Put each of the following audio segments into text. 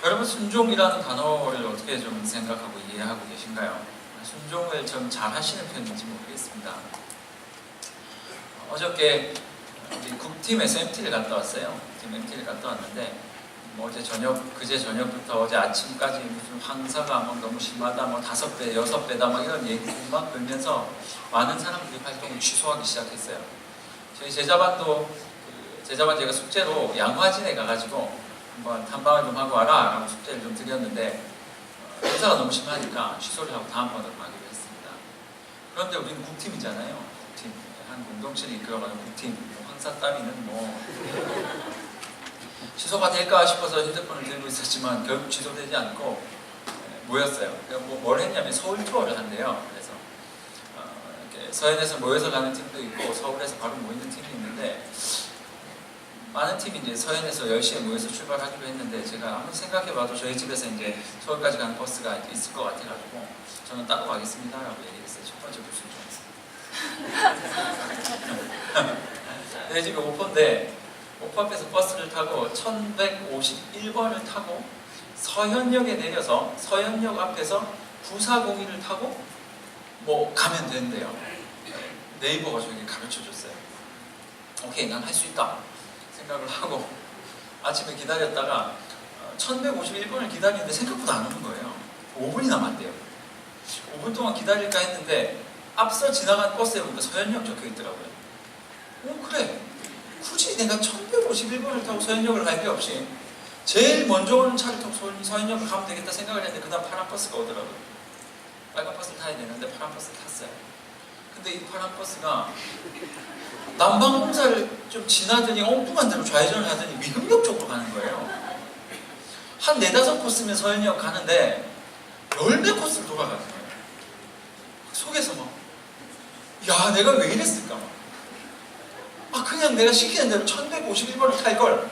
여러분 순종이라는 단어를 어떻게 좀 생각하고 이해하고 계신가요? 순종을 좀 잘 하시는 편인지 모르겠습니다. 어저께 우리 국팀 SMT를 갔다 왔어요. 팀 MT를 갔다 왔는데 어제 저녁, 그제 저녁부터 어제 아침까지 무슨 황사가 막 너무 심하다, 뭐 5배, 6배다 막 이런 얘기를 막 들면서 많은 사람들이 활동을 취소하기 시작했어요. 저희 제자반도 제자반 제가 숙제로 양화진에 가가지고 한번 탐방을 좀 하고 와라 라고 숙제를 좀 드렸는데 황사가 너무 심하니까 취소를 하고 다음번으로 가기로 했습니다. 그런데 우리는 국팀이잖아요. 국팀, 한 공동체를 이끌어가는 국팀, 황사 따위는 뭐 취소가 될까 싶어서 휴대폰을 들고 있었지만 결국 취소되지 않고 모였어요. 뭘 했냐면 서울 투어를 한대요. 그래서 이렇게 서현에서 모여서 가는 팀도 있고 서울에서 바로 모이는 팀이 있는데 많은 팀이 이제 서현에서 10시에 모여서 출발하기로 했는데 제가 아무리 생각해봐도 저희 집에서 이제 서울까지 가는 버스가 있을 것 같아가지고 저는 따로 가겠습니다 라고 얘기했어요. 첫 번째 부수죠. 내 집이 오포인데 오포 앞에서 버스를 타고 1151번을 타고 서현역에 내려서 서현역 앞에서 부사공이를 타고 뭐 가면 된대요. 네이버가 저에게 가르쳐줬어요. 오케이, 난 할 수 있다 생각을 하고 아침에 기다렸다가 1151번을 기다리는데 생각보다 안 오는 거예요. 5분이 남았대요. 5분 동안 기다릴까 했는데 앞서 지나간 버스에 보니까 서현역 적혀 있더라고요. 그래, 굳이 내가 1151번을 타고 서현역을 갈 필요 없이 제일 먼저 오는 차를 타고 서현역을 가면 되겠다 생각을 했는데 그 다음 파란 버스가 오더라고요. 빨간 버스를 타야 되는데 파란 버스를 탔어요. 근데 이 파란 버스가 난방공사를 좀 지나더니 엉뚱한 데로 좌회전을 하더니 미금역 쪽으로 가는 거예요. 한 4-5코스면 서현역 가는데 10몇 코스를 돌아가는 거예요. 속에서 막 야, 내가 왜 이랬을까 막. 그냥 내가 시키는 대로 1151번을 탈걸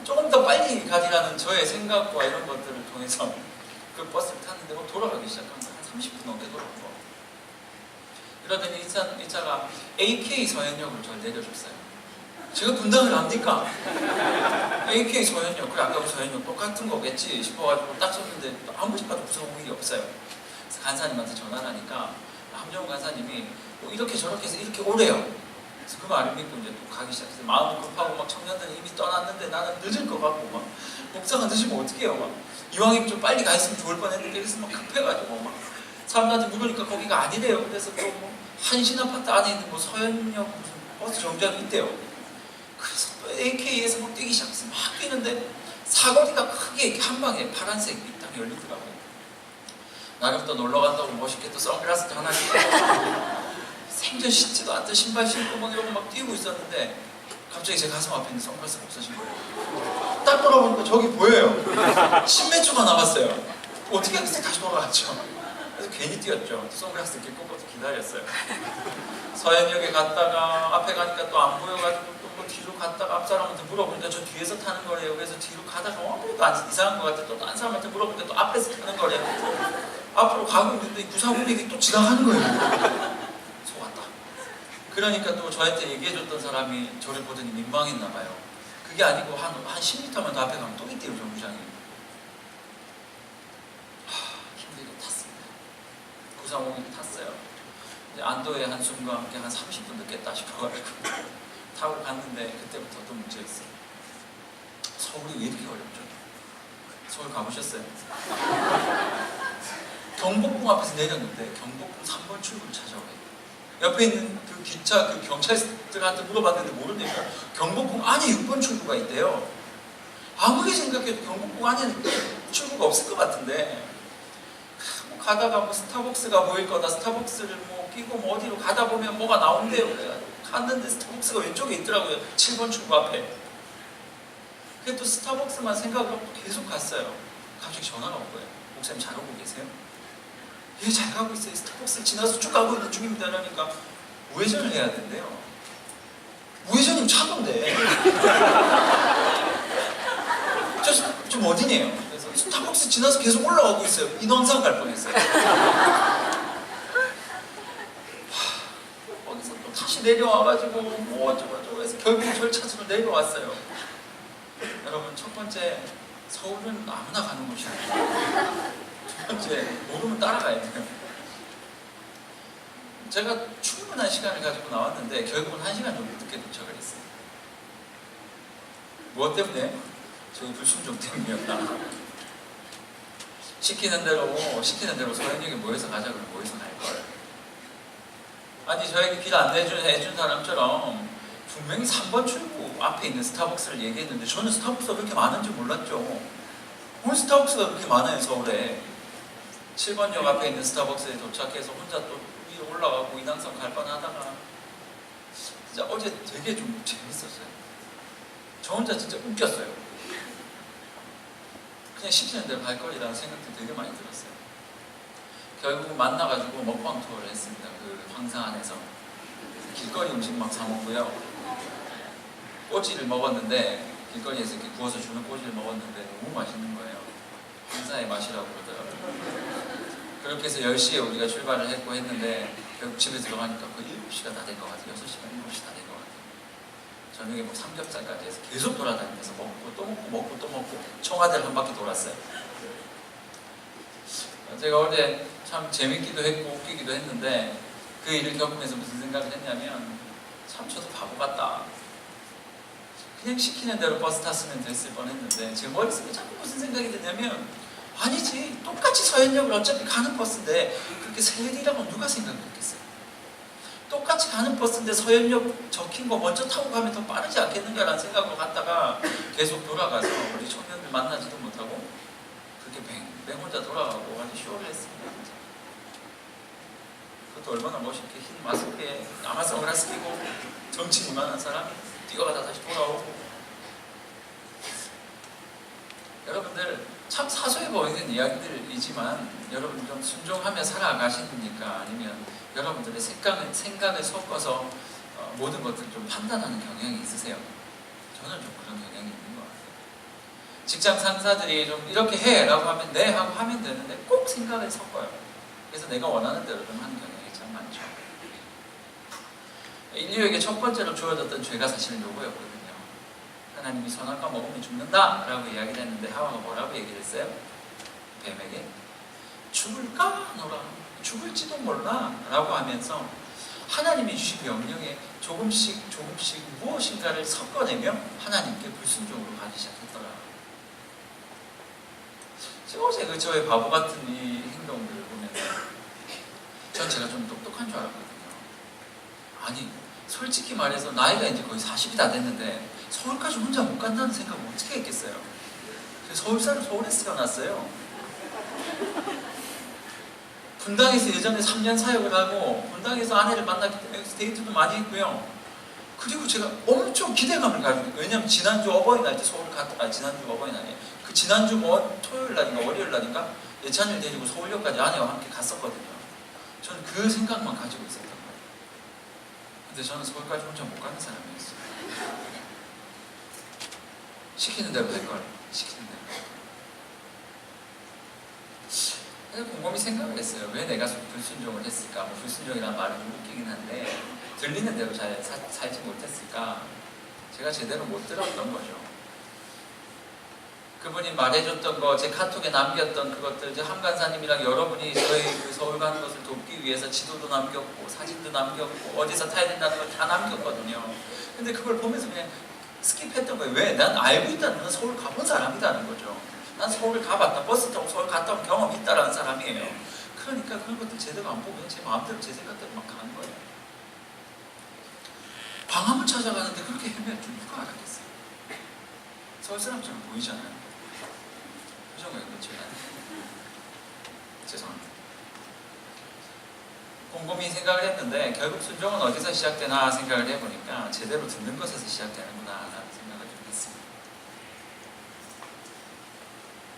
조금 더 빨리 가리라는 저의 생각과 이런 것들을 통해서 그 버스를 탔는데 막 돌아가기 시작한 거예요. 한 30분 넘게 돌아간 거. 그러더니 이 차가 AK 서현역으로 저를 내려줬어요. 제가 분당을 압니까? AK 서현역, 그래 아까 서현역 똑같은 거겠지 싶어가지고 딱 쳤는데 아무리 봐도 무서운 일이 없어요. 그래서 간사님한테 전화를 하니까 함정훈 간사님이 뭐 이렇게 저렇게 해서 이렇게 오래요. 그래서 그 말을 믿고 이제 또 가기 시작했어요. 마음은 급하고 막 청년들은 이미 떠났는데 나는 늦을 것 같고 막 목사가 늦으면 어떡해요 막 이왕이면 좀 빨리 가 있으면 좋을 뻔했는데 그래서 막 급해가지고 막 사람들한테 물으니까 거기가 아니래요. 그래서 또 뭐 한신 아파트 안에 있는 뭐 서현역 무슨 버스 정류장이 있대요. 그래서 또 AK에서 막 뛰기 시작해서 막 뛰는데 사거리가 크게 이렇게 한 방에 파란색 딱 열리더라고요. 나름 또 놀러 간다고 멋있게 또 선글라스도 하나 끼고 생전 신지도 않던 신발 신고 막 이러고 막 뛰고 있었는데 갑자기 제 가슴 앞에 있는 선글라스가 없어진 거예요. 딱 돌아보니까 저기 보여요. 10몇 초가 남았어요. 어떻게 하겠어요? 다시 돌아갔죠. 그래서 괜히 뛰었죠. 선글라스 이렇게 꽂고 기다렸어요. 서현역에 갔다가 앞에 가니까 또 안 보여가지고 또 뭐 뒤로 갔다가 앞 사람한테 물어보니까 저 뒤에서 타는 거래요. 그래서 뒤로 가다가 아무래도 이상한 것 같아. 또 딴 사람한테 물어보니까 또 앞에서 타는 거래요. 앞으로 가고 있는데 구사공이 또 지나가는 거예요. 속았다. 그러니까 또 저한테 얘기해줬던 사람이 저를 보더니 민망했나 봐요. 그게 아니고 한 10m만 더 앞에 가면 또 있대요, 정류장이. 힘들게 탔습니다. 구사공이 탔어요. 이제 안도의 한숨과 함께 한 30분 늦겠다 싶어가지고 타고 갔는데 그때부터 또 문제였어요. 서울이 왜 이렇게 어렵죠? 서울 가보셨어요? 경복궁 앞에서 내렸는데 경복궁 3번 출구를 찾아와요. 옆에 있는 그 기차 그 경찰들한테 물어봤는데 모르니까 경복궁 안에 6번 출구가 있대요. 아무리 생각해도 경복궁 안에는 출구가 없을 것 같은데 뭐 가다가 뭐 스타벅스가 보일 거다. 스타벅스를 뭐 끼고 뭐 어디로 가다 보면 뭐가 나온대요. 그래가지고 갔는데 스타벅스가 왼쪽에 있더라고요. 7번 출구 앞에. 그래 또 스타벅스만 생각을 하고 계속 갔어요. 갑자기 전화가 온 거예요. 목사님 잘 오고 계세요? 예, 잘 가고 있어요. 스타벅스를 지나서 쭉 가고 있는 중입니다. 그러니까 우회전을 해야 된대요. 우회전이면 차도인데. 좀 어디네요? 그래서 스타벅스 지나서 계속 올라가고 있어요. 인왕산 갈 뻔했어요. 거기서 또 다시 내려와가지고 뭐 어쩌고 해서 결국 절 찾으러 내려왔어요. 여러분 첫 번째 서울은 아무나 가는 곳이 아니에요. 첫 번째, 모르면 따라가야 돼요. 제가 충분한 시간을 가지고 나왔는데 결국은 1시간 정도 늦게 도착을 했어요. 무엇 때문에? 저희 불순종 때문이었다. 시키는 대로 서현역에 모여서 가자 그러면 모여서 갈걸. 아니 저에게 길 안내해준 사람처럼 분명히 3번 출구 앞에 있는 스타벅스를 얘기했는데 저는 스타벅스가 그렇게 많은지 몰랐죠. 오늘 스타벅스가 그렇게 많아요 서울에. 7번역 앞에 있는 스타벅스에 도착해서 혼자 또 위에 올라가고 인왕산 갈 뻔하다가 진짜 어제 되게 좀 재밌었어요. 저 혼자 진짜 웃겼어요. 그냥 시키는 대로 갈 거리라는 생각도 되게 많이 들었어요. 결국 만나가지고 먹방 투어를 했습니다. 그 황사 안에서 길거리 음식 막 사 먹고요. 꼬지를 먹었는데 길거리에서 이렇게 구워서 주는 꼬지를 먹었는데 너무 맛있는 거예요. 황사의 맛이라고 그러더라고요. 그렇게 해서 10시에 우리가 출발을 했고 했는데 결국 집에 들어가니까 거의 7시가 다 된 것 같아요. 6시간, 7시 다 된 것 같아요. 저녁에 뭐 삼겹살까지 해서 계속 돌아다니면서 먹고 또 먹고 청와대를 한 바퀴 돌았어요. 제가 어제 참 재밌기도 했고 웃기기도 했는데 그 일을 겪으면서 무슨 생각을 했냐면 참 저도 바보 같다. 그냥 시키는 대로 버스 탔으면 됐을 뻔했는데 제 머릿속에 자꾸 무슨 생각이 드냐면 아니지 똑같이 서현역을 어차피 가는 버스인데 그렇게 세일이라고 누가 생각했겠어요. 똑같이 가는 버스인데 서현역 적힌 거 먼저 타고 가면 더 빠르지 않겠는가라는 생각을 갖다가 계속 돌아가서 우리 청년들 만나지도 못하고 그렇게 뱅뱅 혼자 돌아가고 아주 쇼를 했습니다. 그것도 얼마나 멋있게 흰 마스크에 까만 선글라스 끼고 정치 이만한 사람이 뛰어가다 다시 돌아오고. 여러분들 참 사소해 보이는 이야기들이지만 여러분 좀 순종하며 살아가시니까 아니면 여러분들의 생각을 섞어서 모든 것들을 좀 판단하는 경향이 있으세요? 저는 좀 그런 경향이 있는 것 같아요. 직장 상사들이 좀 이렇게 해 라고 하면 네 하고 하면 되는데 꼭 생각을 섞어요. 그래서 내가 원하는 대로 좀 하는 경향이 참 많죠. 인류에게 첫 번째로 주어졌던 죄가 사실은 요거였거든요. 하나님이 선악과 먹으면 죽는다 라고 이야기를 했는데 하와가 뭐라고 얘기를 했어요? 뱀에게 죽을까 너라 죽을지도 몰라 라고 하면서 하나님이 주신 명령에 조금씩 무엇인가를 섞어내며 하나님께 불순종으로 가기 시작했더라. 어제 저의 바보 같은 이 행동들을 보면서 전 제가 좀 똑똑한 줄 알았거든요. 아니 솔직히 말해서 나이가 이제 거의 40이 다 됐는데 서울까지 혼자 못 간다는 생각을 어떻게 했겠어요? 서울에서 태어났어요. 분당에서 예전에 3년 사역을 하고 분당에서 아내를 만났기 때문에 데이트도 많이 했고요. 그리고 제가 엄청 기대감을 가지고 있어요. 왜냐면 지난주 어버이날 때 서울 갔다 지난주 어버이날에 그 지난주 토요일 날인가 월요일 날인가 예찬이를 데리고 서울역까지 아내와 함께 갔었거든요. 저는 그 생각만 가지고 있었던 거예요. 근데 저는 서울까지 혼자 못 가는 사람이었어요. 시키는 대로 될 걸. 시키는 대로. 그래서 곰곰이 생각을 했어요. 왜 내가 불순종을 했을까? 뭐 불순종이라는 말은 좀 웃기긴 한데 들리는 대로 잘 살지 못했을까? 제가 제대로 못 들었던 거죠. 그분이 말해줬던 거, 제 카톡에 남겼던 그것들, 제 함간사님이랑 여러분이 저희 그 서울 가는 것을 돕기 위해서 지도도 남겼고 사진도 남겼고 어디서 타야 된다는 걸 다 남겼거든요. 근데 그걸 보면서 그냥 스킵했던 거예요. 왜? 난 알고 있다는 건 서울 가본 사람이라는 거죠. 난 서울을 가봤다. 버스 타고 서울 갔다 온 경험이 있다라는 사람이에요. 그러니까 그런 것들 제대로 안 보고 그냥 제 마음대로 제 생각대로 막 가는 거예요. 광화문 찾아가는데 그렇게 헤맬 줄 누가 알았겠어요? 서울 사람처럼 보이잖아요. 표정을 그렇지 않아요. 죄송합니다. 곰곰이 생각을 했는데 결국 순종은 어디서 시작되나 생각을 해보니까 제대로 듣는 것에서 시작되는구나 라는 생각을 좀 했습니다.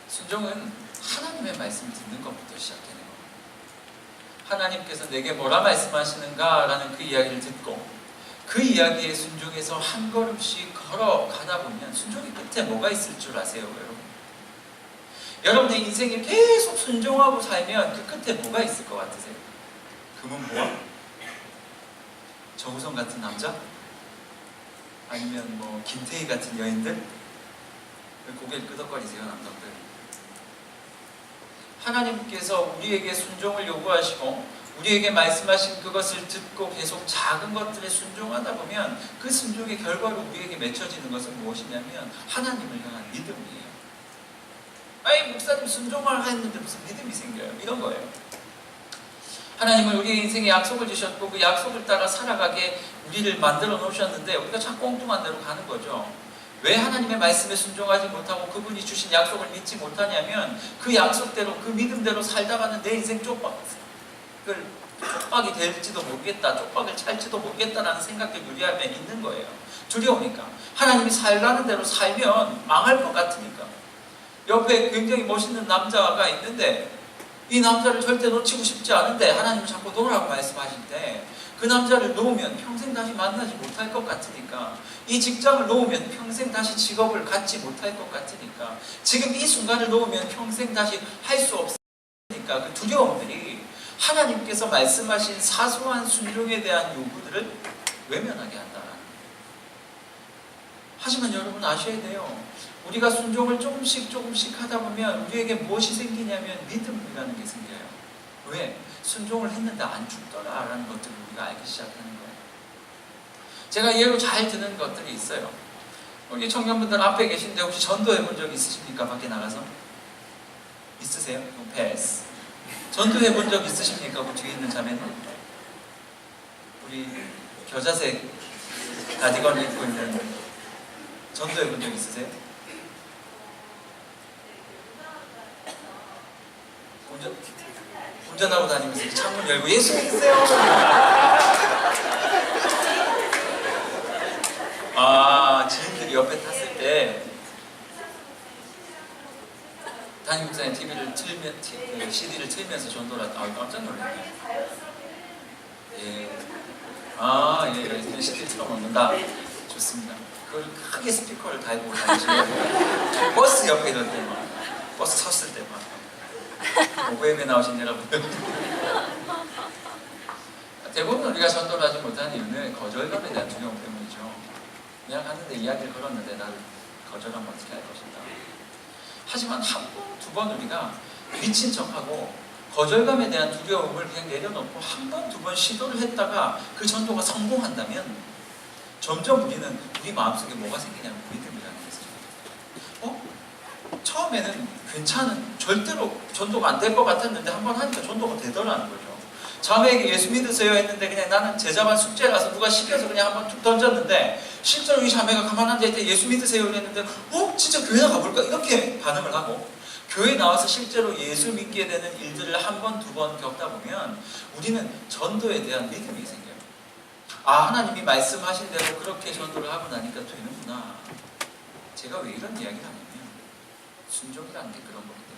순종은 하나님의 말씀을 듣는 것부터 시작되는 겁니다. 하나님께서 내게 뭐라 말씀하시는가 라는 그 이야기를 듣고 그 이야기에 순종해서 한 걸음씩 걸어가다 보면 순종의 끝에 뭐가 있을 줄 아세요 여러분? 여러분의 인생에 계속 순종하고 살면 그 끝에 뭐가 있을 것 같으세요? 금은보화? 정우성 같은 남자? 아니면 뭐 김태희 같은 여인들? 고개를 끄덕거리세요, 남성들. 하나님께서 우리에게 순종을 요구하시고 우리에게 말씀하신 그것을 듣고 계속 작은 것들에 순종하다 보면 그 순종의 결과로 우리에게 맺혀지는 것은 무엇이냐면 하나님을 향한 믿음이에요. 아이, 목사님 순종을 했는데 무슨 믿음이 생겨요? 이런 거예요. 하나님은 우리의 인생에 약속을 주셨고 그 약속을 따라 살아가게 우리를 만들어 놓으셨는데 우리가 자꾸 엉뚱한 대로 가는 거죠. 왜 하나님의 말씀에 순종하지 못하고 그분이 주신 약속을 믿지 못하냐면 그 약속대로 그 믿음대로 살다가는 내 인생 쪽박이 될지도 모르겠다, 쪽박을 찰지도 모르겠다라는 생각들이 우리 안에 있는 거예요. 두려우니까. 하나님이 살라는 대로 살면 망할 것 같으니까. 옆에 굉장히 멋있는 남자가 있는데 이 남자를 절대 놓치고 싶지 않은데 하나님은 자꾸 놓으라고 말씀하실 때 그 남자를 놓으면 평생 다시 만나지 못할 것 같으니까, 이 직장을 놓으면 평생 다시 직업을 갖지 못할 것 같으니까, 지금 이 순간을 놓으면 평생 다시 할 수 없으니까 그 두려움들이 하나님께서 말씀하신 사소한 순종에 대한 요구들을 외면하게 한다라는 거예요. 하지만 여러분 아셔야 돼요. 우리가 순종을 조금씩 하다 보면 우리에게 무엇이 생기냐면 믿음이라는 게 생겨요. 왜? 순종을 했는데 안 죽더라라는 것들을 우리가 알기 시작하는 거예요. 제가 예로 잘 드는 것들이 있어요. 우리 청년분들 앞에 계신데 혹시 전도해 본 적 있으십니까? 밖에 나가서? 있으세요? 패스. 전도해 본 적 있으십니까? 그 뒤에 있는 자매는? 우리 겨자색 가디건을 입고 있는, 전도해 본 적 있으세요? 운전하고 다니면서 창문 열고 예수 믿으세요. 지인들이 옆에 탔을 때 담임 목사님 CD를 틀면서 전도를 깜짝 놀랐네. 예, CD를 틀어놓는다. 좋습니다. 그걸 크게 스피커를 달고 다니시고 버스 옆에 이럴 때 막, 버스 섰을 때 막, 오후에 나오신 여러분들, 대부분 우리가 전도를 하지 못하는 이유는 거절감에 대한 두려움 때문이죠. 그냥 하는데 이야기를 걸었는데 나를 거절하면 어떻게 할 것인가. 하지만 한 번, 두 번 우리가 미친 척하고 거절감에 대한 두려움을 그냥 내려놓고 한 번, 두 번 시도를 했다가 그 전도가 성공한다면 점점 우리는 우리 마음속에 뭐가 생기냐면 믿음이라는 게 있어요. 처음에는 괜찮은, 절대로 전도가 안 될 것 같았는데 한 번 하니까 전도가 되더라는 거죠. 자매에게 예수 믿으세요 했는데 그냥 나는 제자반 숙제라서 누가 시켜서 그냥 한번 툭 던졌는데 실제로 이 자매가 가만 앉아있을 때 예수 믿으세요 했는데 진짜 교회 가볼까? 이렇게 반응을 하고 교회 나와서 실제로 예수 믿게 되는 일들을 한 번, 두 번 겪다 보면 우리는 전도에 대한 믿음이 생겨요. 하나님이 말씀하신 대로 그렇게 전도를 하고 나니까 되는구나. 제가 왜 이런 이야기를 하냐면 순종이라는 게 그런 거기 때문에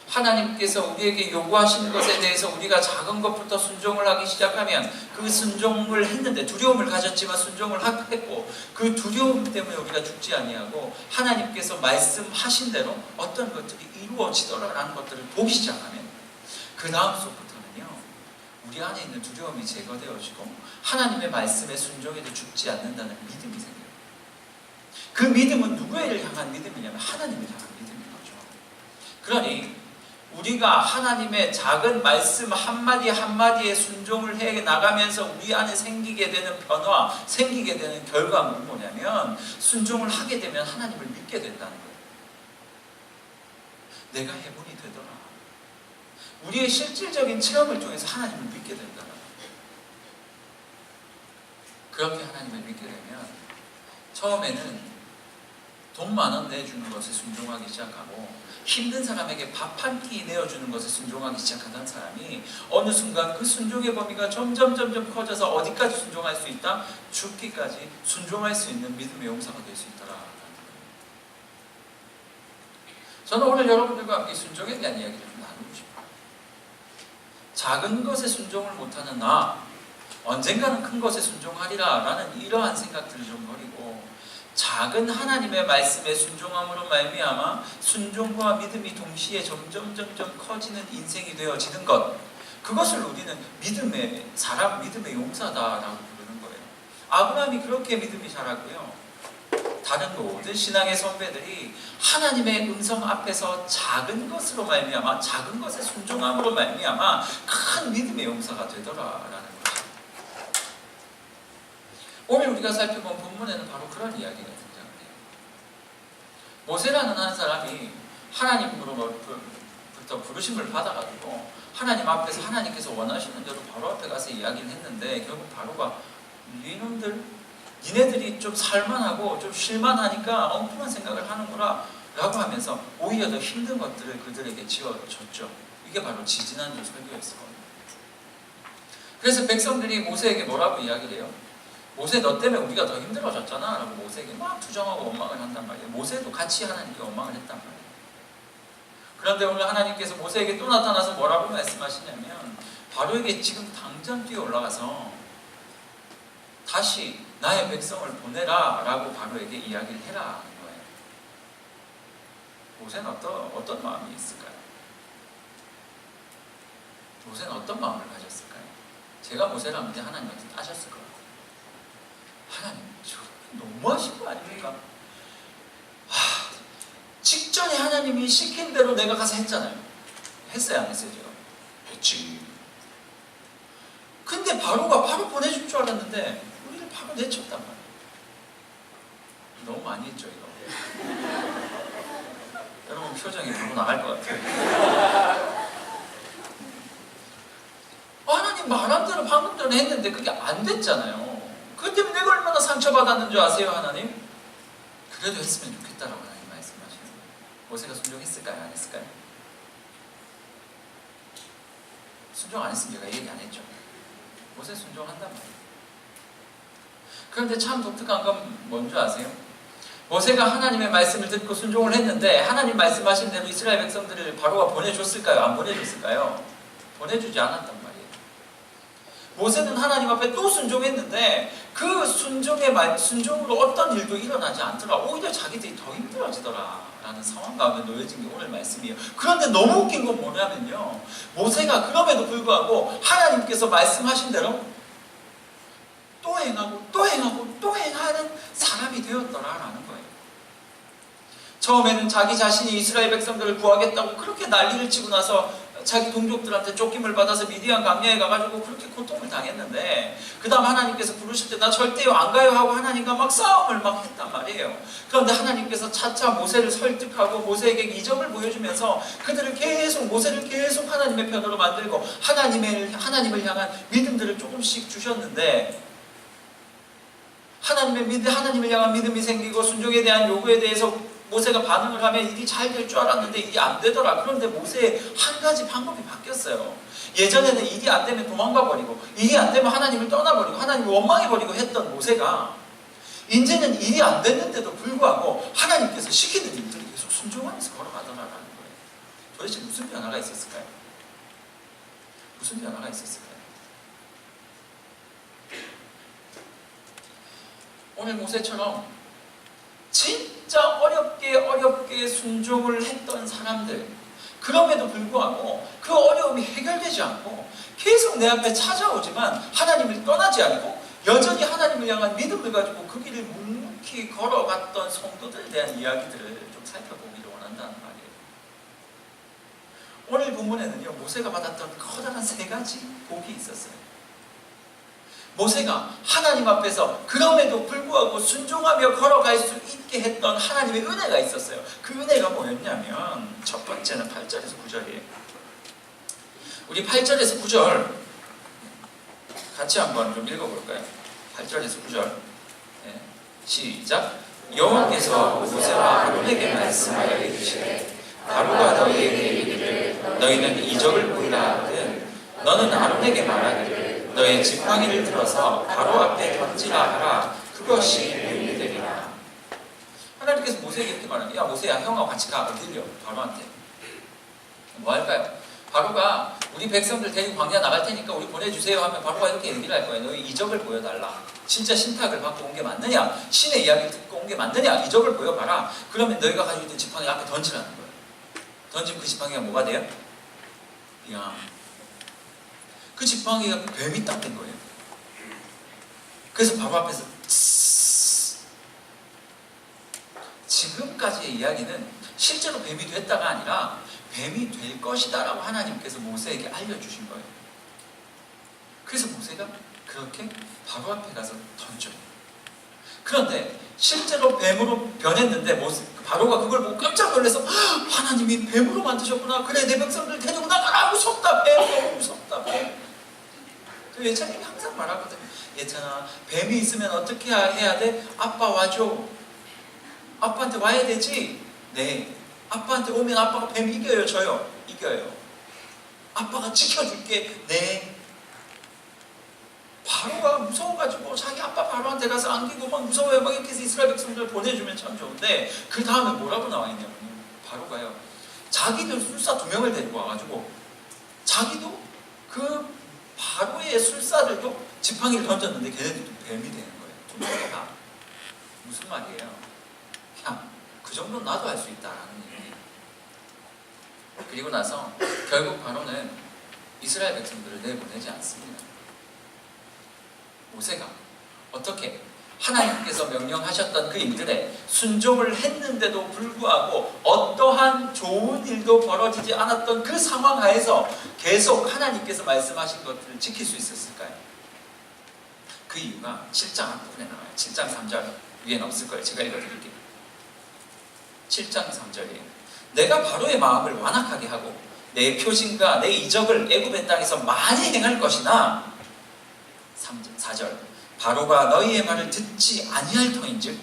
하나님께서 우리에게 요구하시는 것에 대해서 우리가 작은 것부터 순종을 하기 시작하면 그 순종을 했는데 두려움을 가졌지만 순종을 했고 그 두려움 때문에 우리가 죽지 아니하고 하나님께서 말씀하신 대로 어떤 것들이 이루어지더라라는 것들을 보기 시작하면 그 다음 수업부터는요 우리 안에 있는 두려움이 제거되어지고 하나님의 말씀에 순종해도 죽지 않는다는 믿음이 생겨요. 그 믿음은 누구를 향한 믿음이냐면 하나님을 향한 믿음인 거죠. 그러니 우리가 하나님의 작은 말씀 한마디 한마디에 순종을 해 나가면서 우리 안에 생기게 되는 변화, 생기게 되는 결과물은 뭐냐면 순종을 하게 되면 하나님을 믿게 된다는 거예요. 내가 해본이 되더라. 우리의 실질적인 체험을 통해서 하나님을 믿게 된다는 거예요. 그렇게 하나님을 믿게 되면 처음에는 돈 10,000원 내주는 것에 순종하기 시작하고 힘든 사람에게 밥 한 끼 내어주는 것에 순종하기 시작하는 사람이 어느 순간 그 순종의 범위가 점점 커져서 어디까지 순종할 수 있다? 죽기까지 순종할 수 있는 믿음의 용사가 될 수 있더라. 저는 오늘 여러분들과 함께 순종에 대한 이야기를 좀 나누고 싶어요. 작은 것에 순종을 못하는 나, 언젠가는 큰 것에 순종하리라 라는 이러한 생각들을 좀 버리고 작은 하나님의 말씀에 순종함으로 말미암아 순종과 믿음이 동시에 점점 커지는 인생이 되어지는 것, 그것을 우리는 믿음의 사람, 믿음의 용사다라고 부르는 거예요. 아브라함이 그렇게 믿음이 자랐고요. 다른 모든 신앙의 선배들이 하나님의 음성 앞에서 작은 것으로 말미암아, 작은 것의 순종함으로 말미암아 큰 믿음의 용사가 되더라라는 것입니다. 오늘 우리가 살펴본 본문에는 바로 그런 이야기가 등장해요. 모세라는 한 사람이 하나님으로부터 부르심을 받아가지고 하나님 앞에서 하나님께서 원하시는 대로 바로 앞에 가서 이야기를 했는데, 결국 바로가 니네들이 좀 살만하고 좀 쉴만하니까 엉뚱한 생각을 하는구나 라고 하면서 오히려 더 힘든 것들을 그들에게 지어줬죠. 이게 바로 지지난주 설교였어요. 그래서 백성들이 모세에게 뭐라고 이야기를 해요? 모세, 너 때문에 우리가 더 힘들어졌잖아 라고 모세에게 막 투정하고 원망을 한단 말이에요. 모세도 같이 하나님께 원망을 했단 말이에요. 그런데 오늘 하나님께서 모세에게 또 나타나서 뭐라고 말씀하시냐면, 바로에게 지금 당장 뛰어 올라가서 다시 나의 백성을 보내라 라고 바로에게 이야기를 해라 하는 거예요. 모세는 어떤 마음이 있을까요? 모세는 어떤 마음을 가졌을까요? 제가 모세라면 하나님한테 따졌을 것 같아요. 하나님, 저 너무하신 거 아닙니까? 직전에 하나님이 시킨 대로 내가 가서 했잖아요. 했어요, 안 했어요, 제가? 했지. 근데 바로가 바로 보내줄 줄 알았는데 우리를 바로 내쳤단 말이에요. 너무 많이 했죠, 이거. 여러분 표정이 바로 나갈 것 같아요. 하나님 말한 대로 방금 전에 했는데 그게 안 됐잖아요. 그것 때문에 내가 얼마나 상처받았는 줄 아세요, 하나님? 그래도 했으면 좋겠다라고 하나님 말씀하시는 거예요. 모세가 순종했을까요, 안 했을까요? 순종 안 했으면 제가 얘기 안 했죠. 모세 순종한단 말이에요. 그런데 참 독특한 건 뭔지 아세요? 모세가 하나님의 말씀을 듣고 순종을 했는데 하나님 말씀하신 대로 이스라엘 백성들을 바로가 보내줬을까요? 안 보내줬을까요? 보내주지 않았단 말이에요. 모세는 하나님 앞에 또 순종했는데 그 순종으로 어떤 일도 일어나지 않더라. 오히려 자기들이 더 힘들어지더라 라는 상황 가운데 놓여진 게 오늘 말씀이에요. 그런데 너무 웃긴 건 뭐냐면요, 모세가 그럼에도 불구하고 하나님께서 말씀하신 대로 또 행하고 또 행하고 또 행하는 사람이 되었더라라는 거예요. 처음에는 자기 자신이 이스라엘 백성들을 구하겠다고 그렇게 난리를 치고 나서 자기 동족들한테 쫓김을 받아서 미디안 광야에 가가지고 그렇게 고통을 당했는데, 그 다음 하나님께서 부르실 때 나 절대요 안 가요 하고 하나님과 막 싸움을 막 했단 말이에요. 그런데 하나님께서 차차 모세를 설득하고 모세에게 이적을 보여주면서 모세를 계속 하나님의 편으로 만들고 하나님을 향한 믿음들을 조금씩 주셨는데, 하나님을 향한 믿음이 생기고 순종에 대한 요구에 대해서 모세가 반응을 하면 일이 잘 될 줄 알았는데 일이 안 되더라. 그런데 모세의 한 가지 방법이 바뀌었어요. 예전에는 일이 안 되면 도망가 버리고, 일이 안 되면 하나님을 떠나버리고 하나님을 원망해 버리고 했던 모세가, 이제는 일이 안 됐는데도 불구하고 하나님께서 시키는 일들을 계속 순종하면서 걸어가더라라는 거예요. 도대체 무슨 변화가 있었을까요? 무슨 변화가 있었을까요? 오늘 모세처럼 진짜 어렵게 순종을 했던 사람들, 그럼에도 불구하고 그 어려움이 해결되지 않고 계속 내 앞에 찾아오지만 하나님을 떠나지 않고 여전히 하나님을 향한 믿음을 가지고 그 길을 묵묵히 걸어갔던 성도들에 대한 이야기들을 좀 살펴보기를 원한다는 말이에요. 오늘 본문에는요, 모세가 받았던 커다란 3가지 복이 있었어요. 모세가 하나님 앞에서 그럼에도 불구하고 순종하며 걸어갈 수 있게 했던 하나님의 은혜가 있었어요. 그 은혜가 뭐였냐면, 첫 번째는 8절에서 9절이에요. 우리 8절에서 9절 같이 한번 좀 읽어볼까요? 8절에서 9절 시작. 여호와께서 모세와 아론에게 말씀하여 이르시되, 바로가 너희에게 이르기를 너희는 이적을 보이라 하거든 너는 아론에게 말하기를 너의 지팡이를 들어서 바로 앞에 던지라 하라. 그것이 의미 되리라. 하나님께서 모세에게 이렇게 말합니다. 야 모세야, 형하고 같이 가. 어딜요? 바로한테. 뭐 할까요? 바로가 우리 백성들 데리고 광야 나갈 테니까 우리 보내주세요 하면 바로가 이렇게 얘기를 할 거예요. 너희 이적을 보여달라. 진짜 신탁을 받고 온 게 맞느냐? 신의 이야기를 듣고 온 게 맞느냐? 이적을 보여봐라. 그러면 너희가 가지고 있는 지팡이 앞에 던지라는 거예요. 던지면 그 지팡이가 뭐가 돼요? 야, 그 지팡이가 뱀이 딱 된 거예요. 그래서 바로 앞에서 지금까지의 이야기는 실제로 뱀이 됐다가 아니라 뱀이 될 것이다 라고 하나님께서 모세에게 알려주신 거예요. 그래서 모세가 그렇게 바로 앞에 가서 던져요. 그런데 실제로 뱀으로 변했는데 바로가 그걸 보고 깜짝 놀라서 하나님이 뱀으로 만드셨구나. 그래, 내 백성들 데리고 나가라. 무섭다 뱀. 너무 무섭다 뱀. 그 예찬님이 항상 말하거든요. 예찬아, 뱀이 있으면 어떻게 해야 돼? 아빠 와줘. 아빠한테 와야 되지. 네, 아빠한테 오면 아빠가 뱀 이겨요? 져요? 이겨요. 아빠가 지켜줄게. 네. 바로가 무서워가지고 자기 아빠 바로한테 가서 안기고 막 무서워요. 막 이렇게 해서 이스라엘 백성들 보내주면 참 좋은데, 그 다음에 뭐라고 나와 있냐면 바로가요, 자기들 술사 2명을 데리고 와가지고 자기도 그 바로의 술사들도 지팡이를 던졌는데 걔네들도 뱀이 되는 거예요. 2명이 다. 무슨 말이에요? 그냥 그 정도는 나도 할 수 있다라는 얘기. 그리고 나서 결국 바로는 이스라엘 백성들을 내보내지 않습니다. 모세가 어떻게 하나님께서 명령하셨던 그 일들에 순종을 했는데도 불구하고 어떠한 좋은 일도 벌어지지 않았던 그 상황 하에서 계속 하나님께서 말씀하신 것들을 지킬 수 있었을까요? 그 이유가 7장 앞부분에 나와요. 7장 3절 위에는 없을 거예요. 제가 읽어드릴게요. 7장 3절이에요. 내가 바로의 마음을 완악하게 하고 내 표징과 내 이적을 애굽의 땅에서 많이 행할 것이나, 4절 바로가 너희의 말을 듣지 아니할 터인즉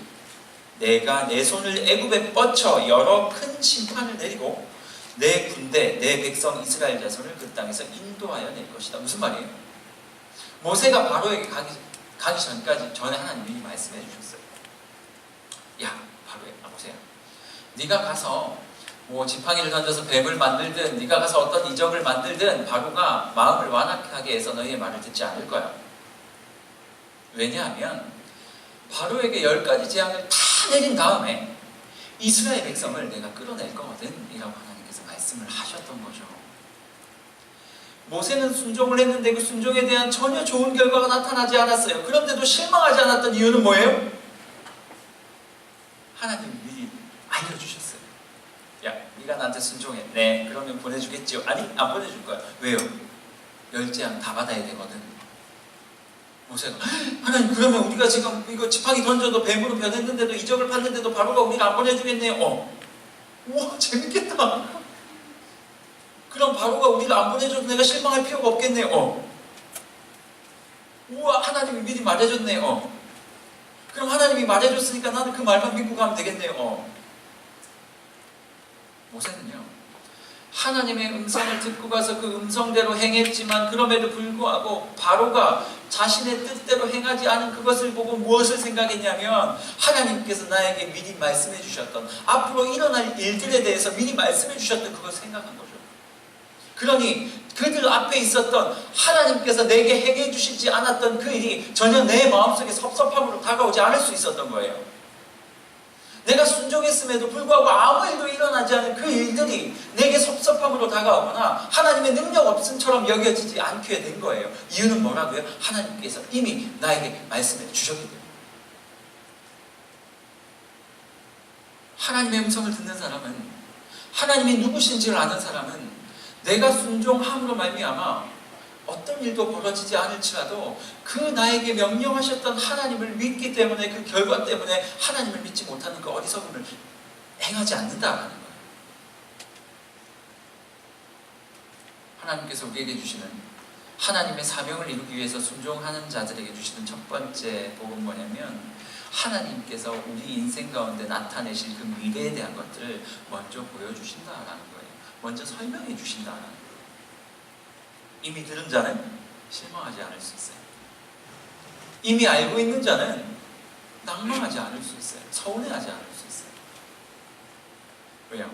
내가 내 손을 애굽에 뻗쳐 여러 큰 심판을 내리고 내 군대 내 백성 이스라엘 자손을 그 땅에서 인도하여 낼 것이다. 무슨 말이에요? 모세가 바로에게 가기 전에 하나님이 말씀해 주셨어요. 야, 바로야, 모세야, 네가 가서 뭐 지팡이를 던져서 뱀을 만들든 네가 가서 어떤 이적을 만들든 바로가 마음을 완악하게 해서 너희의 말을 듣지 않을 거야. 왜냐하면 바로에게 10가지 재앙을 다 내린 다음에 이스라엘 백성을 내가 끌어낼 거거든 이라고 하나님께서 말씀을 하셨던 거죠. 모세는 순종을 했는데 그 순종에 대한 전혀 좋은 결과가 나타나지 않았어요. 그런데도 실망하지 않았던 이유는 뭐예요? 하나님이 미리 알려주셨어요. 야, 네가 나한테 순종해. 네, 그러면 보내주겠지요? 아니, 안 보내줄 거야. 왜요? 10재앙 다 받아야 되거든. 모세가, 하나님, 그러면 우리가 지금 이거 지팡이 던져도 뱀으로 변했는데도 이적을 봤는데도 바로가 우리를 안 보내주겠네요. 우와, 재밌겠다. 그럼 바로가 우리를 안 보내줘도 내가 실망할 필요가 없겠네요. 우와, 하나님이 미리 말해줬네요. 그럼 하나님이 말해줬으니까 나는 그 말만 믿고 가면 되겠네요. 모세는요, 하나님의 음성을 듣고 가서 그 음성대로 행했지만 그럼에도 불구하고 바로가 자신의 뜻대로 행하지 않은 그것을 보고 무엇을 생각했냐면, 하나님께서 나에게 미리 말씀해 주셨던, 앞으로 일어날 일들에 대해서 미리 말씀해 주셨던 그것을 생각한 거죠. 그러니 그들 앞에 있었던 하나님께서 내게 행해 주시지 않았던 그 일이 전혀 내 마음속에 섭섭함으로 다가오지 않을 수 있었던 거예요. 내가 순종했음에도 불구하고 아무 일도 일어나지 않은 그 일들이 내게 섭섭함으로 다가오거나 하나님의 능력 없음처럼 여겨지지 않게 된 거예요. 이유는 뭐라고요? 하나님께서 이미 나에게 말씀해 주셨기 때문에. 하나님의 음성을 듣는 사람은, 하나님이 누구신지를 아는 사람은 내가 순종함으로 말미암아 어떤 일도 벌어지지 않을지라도 그 나에게 명령하셨던 하나님을 믿기 때문에, 그 결과 때문에 하나님을 믿지 못하는 그 어리석음을 행하지 않는다라는 거예요. 하나님께서 우리에게 주시는, 하나님의 사명을 이루기 위해서 순종하는 자들에게 주시는 첫 번째 복은 뭐냐면, 하나님께서 우리 인생 가운데 나타내실 그 미래에 대한 것들을 먼저 보여주신다라는 거예요. 먼저 설명해 주신다라는 거예요. 이미 들은 자는 실망하지 않을 수 있어요. 이미 알고 있는 자는 낭망하지 않을 수 있어요. 서운해하지 않을 수 있어요. 왜요?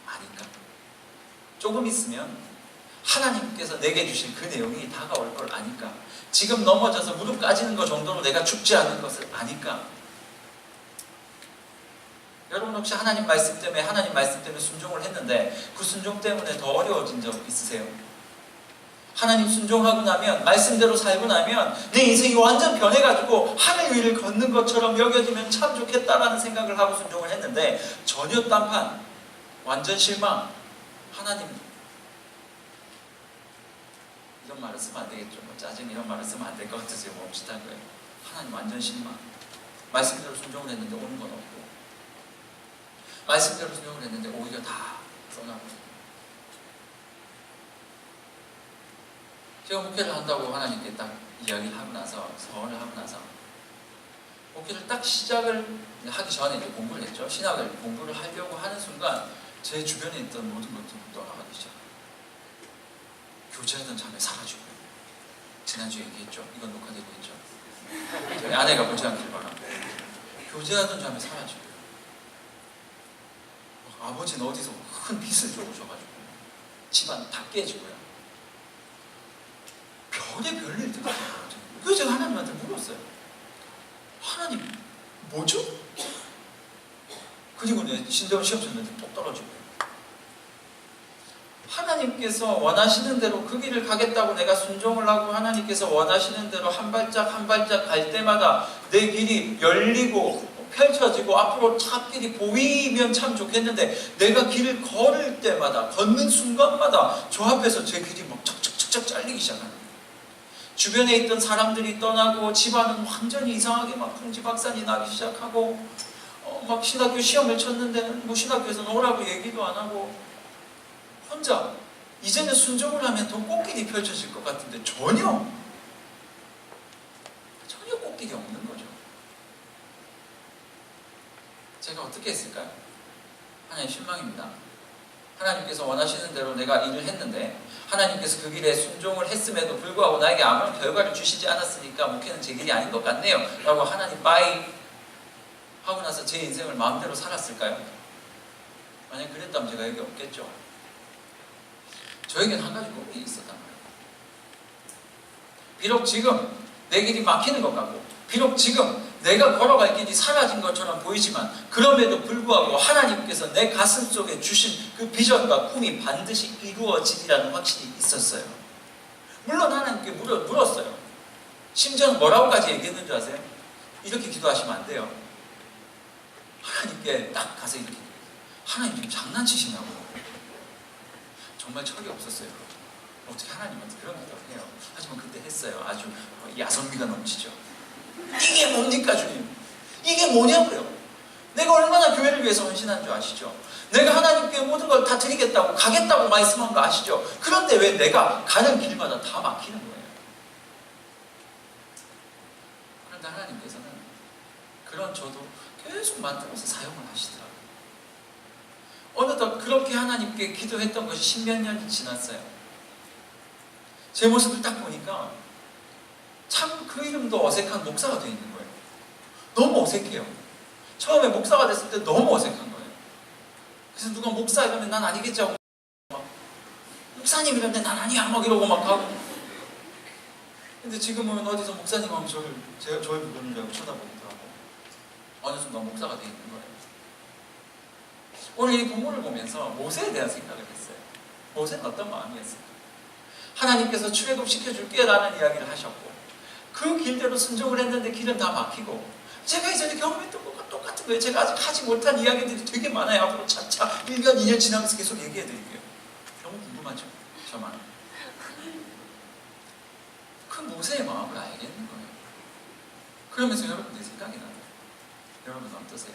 아니까. 조금 있으면 하나님께서 내게 주실 그 내용이 다가올 걸 아니까. 지금 넘어져서 무릎 까지는 것 정도로 내가 죽지 않을 것을 아니까. 여러분 혹시 하나님 말씀 때문에 순종을 했는데 그 순종 때문에 더 어려워진 적 있으세요? 하나님 순종하고 나면, 말씀대로 살고 나면 내 인생이 완전 변해가지고 하늘 위를 걷는 것처럼 여겨지면 참 좋겠다라는 생각을 하고 순종을 했는데 전혀 딴판, 완전 실망. 하나님, 이런 말을 쓰면 안 되겠죠. 뭐 짜증 이런 말을 쓰면 안 될 것 같아서 멈칫한 거예요. 하나님 완전 실망. 말씀대로 순종을 했는데 오는 건 없고, 말씀대로 순종을 했는데 오히려 다 떠나고. 제가 목회를 한다고 하나님께 딱 이야기를 하고 나서, 서원을 하고 나서 목회를 딱 시작을 하기 전에 이제 공부를 했죠. 신학을 공부를 하려고 하는 순간 제 주변에 있던 모든 것들이 떠나가기 시작해요. 교제하던 잠에 사라지고요. 지난주에 얘기했죠. 이건 녹화되고 있죠. 저희 아내가 보지 않길 바랍니다. 교제하던 잠에 사라지고요. 아버지는 어디서 큰 빚을 줘오셔가지고 집안 다 깨지고요. 별의 별일들이 있어요. 그래서 제가 하나님한테 물었어요. 하나님, 뭐죠? 그리고 신대원 시험 쳤는데 또 떨어지고요. 하나님께서 원하시는 대로 그 길을 가겠다고 내가 순종을 하고 하나님께서 원하시는 대로 한 발짝 한 발짝 갈 때마다 내 길이 열리고 펼쳐지고 앞으로 앞길이 보이면 참 좋겠는데 내가 길을 걸을 때마다, 걷는 순간마다 저 앞에서 제 길이 막 척척척척 잘리기 시작하는 거예요. 주변에 있던 사람들이 떠나고 집안은 완전히 이상하게 막 풍지박산이 나기 시작하고 막 신학교 시험을 쳤는데 뭐 신학교에서는 오라고 얘기도 안 하고 혼자 이제는 순종을 하면 더 꽃길이 펼쳐질 것 같은데 전혀 꽃길이 없는 거죠. 제가 어떻게 했을까요? 하나님 실망입니다. 하나님께서 원하시는 대로 내가 일을 했는데 하나님께서 그 길에 순종을 했음에도 불구하고 나에게 아무런 결과를 주시지 않았으니까 목회는 제 길이 아닌 것 같네요 라고 하나님 바이 하고 나서 제 인생을 마음대로 살았을까요? 만약 그랬다면 제가 여기 없겠죠. 저에게는 한 가지 고민이 있었단 말이에요. 비록 지금 내 길이 막히는 것 같고 비록 지금 내가 걸어갈 길이 사라진 것처럼 보이지만 그럼에도 불구하고 하나님께서 내 가슴 속에 주신 그 비전과 꿈이 반드시 이루어지리라는 확신이 있었어요. 물론 하나님께 물었어요. 심지어는 뭐라고까지 얘기했는 줄 아세요? 이렇게 기도하시면 안 돼요. 하나님께 딱 가서 이렇게 하나님 지금 장난치시냐고. 정말 철이 없었어요. 어떻게 하나님한테 그런 기도를 해요. 하지만 그때 했어요. 아주 야성미가 넘치죠. 이게 뭡니까 주님? 이게 뭐냐고요? 내가 얼마나 교회를 위해서 헌신한 줄 아시죠? 내가 하나님께 모든 걸 다 드리겠다고 가겠다고 말씀한 거 아시죠? 그런데 왜 내가 가는 길마다 다 막히는 거예요? 그런데 하나님께서는 그런 저도 계속 만들어서 사용을 하시더라고요. 어느덧 그렇게 하나님께 기도했던 것이 십몇 년이 지났어요. 제 모습을 딱 보니까 참 그 이름도 어색한 목사가 되어 있는 거예요. 너무 어색해요. 처음에 목사가 됐을 때 너무 어색한 거예요. 그래서 누가 목사 이러면 난 아니겠지 하고 막 목사님 이러는데 난 아니야 막 이러고 막 하고. 근데 지금은 어디서 목사님 하면 저를 부르느라고 쳐다보기도 하고 어느 순간 목사가 되어 있는 거예요. 오늘 이 본문을 보면서 모세에 대한 생각을 했어요. 모세는 어떤 마음이었을까? 하나님께서 출애굽시켜줄게 라는 이야기를 하셨고 그 길대로 순종을 했는데 길은 다 막히고 제가 이전에 경험했던 것과 똑같은 거예요. 제가 아직 하지 못한 이야기들이 되게 많아요. 앞으로 차차 1년, 2년 지나면서 계속 얘기해드릴게요. 너무 궁금하죠? 저만. 그 모세의 마음을 알겠는 거예요. 그러면서 여러분들이 생각이 나요. 여러분 어떠세요?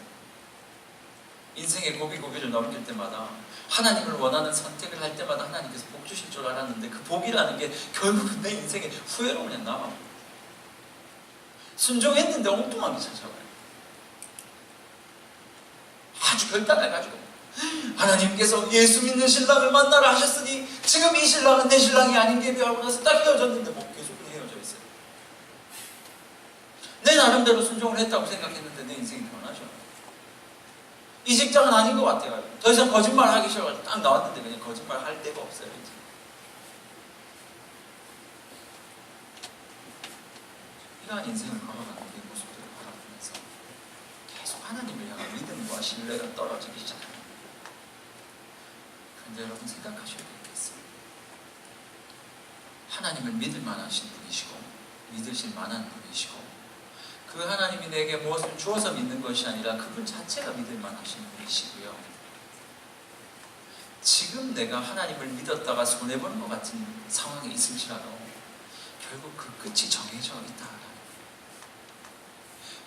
인생의 고비고비를 넘길 때마다 하나님을 원하는 선택을 할 때마다 하나님께서 복 주실 줄 알았는데 그 복이라는 게 결국은 내 인생에 후회로 그냥 남아. 순종했는데 엉뚱하게 찾아와요. 아주 결단해가지고 하나님께서 예수 믿는 신랑을 만나라 하셨으니 지금 이 신랑은 내 신랑이 아닌 게 하고 나서 딱 헤어졌는데 뭐 계속 헤어져 있어요. 내 나름대로 순종을 했다고 생각했는데 내 인생이 변하죠. 이 직장은 아닌 것 같아요. 더 이상 거짓말 하기 싫어가지고 딱 나왔는데 그냥 거짓말 할 데가 없어요. 이제. 이러한 인생을 걸어가는 그 모습들을 바라보면서 계속 하나님을 향한 믿음과 신뢰가 떨어지기 시작합니다. 그런데 여러분 생각하셔야 되겠어요. 하나님을 믿을 만하신 분이시고 믿으실 만한 분이시고 그 하나님이 내게 무엇을 주어서 믿는 것이 아니라 그분 자체가 믿을 만하신 분이시고요. 지금 내가 하나님을 믿었다가 손해보는 것 같은 상황이 있을지라도 결국 그 끝이 정해져 있다.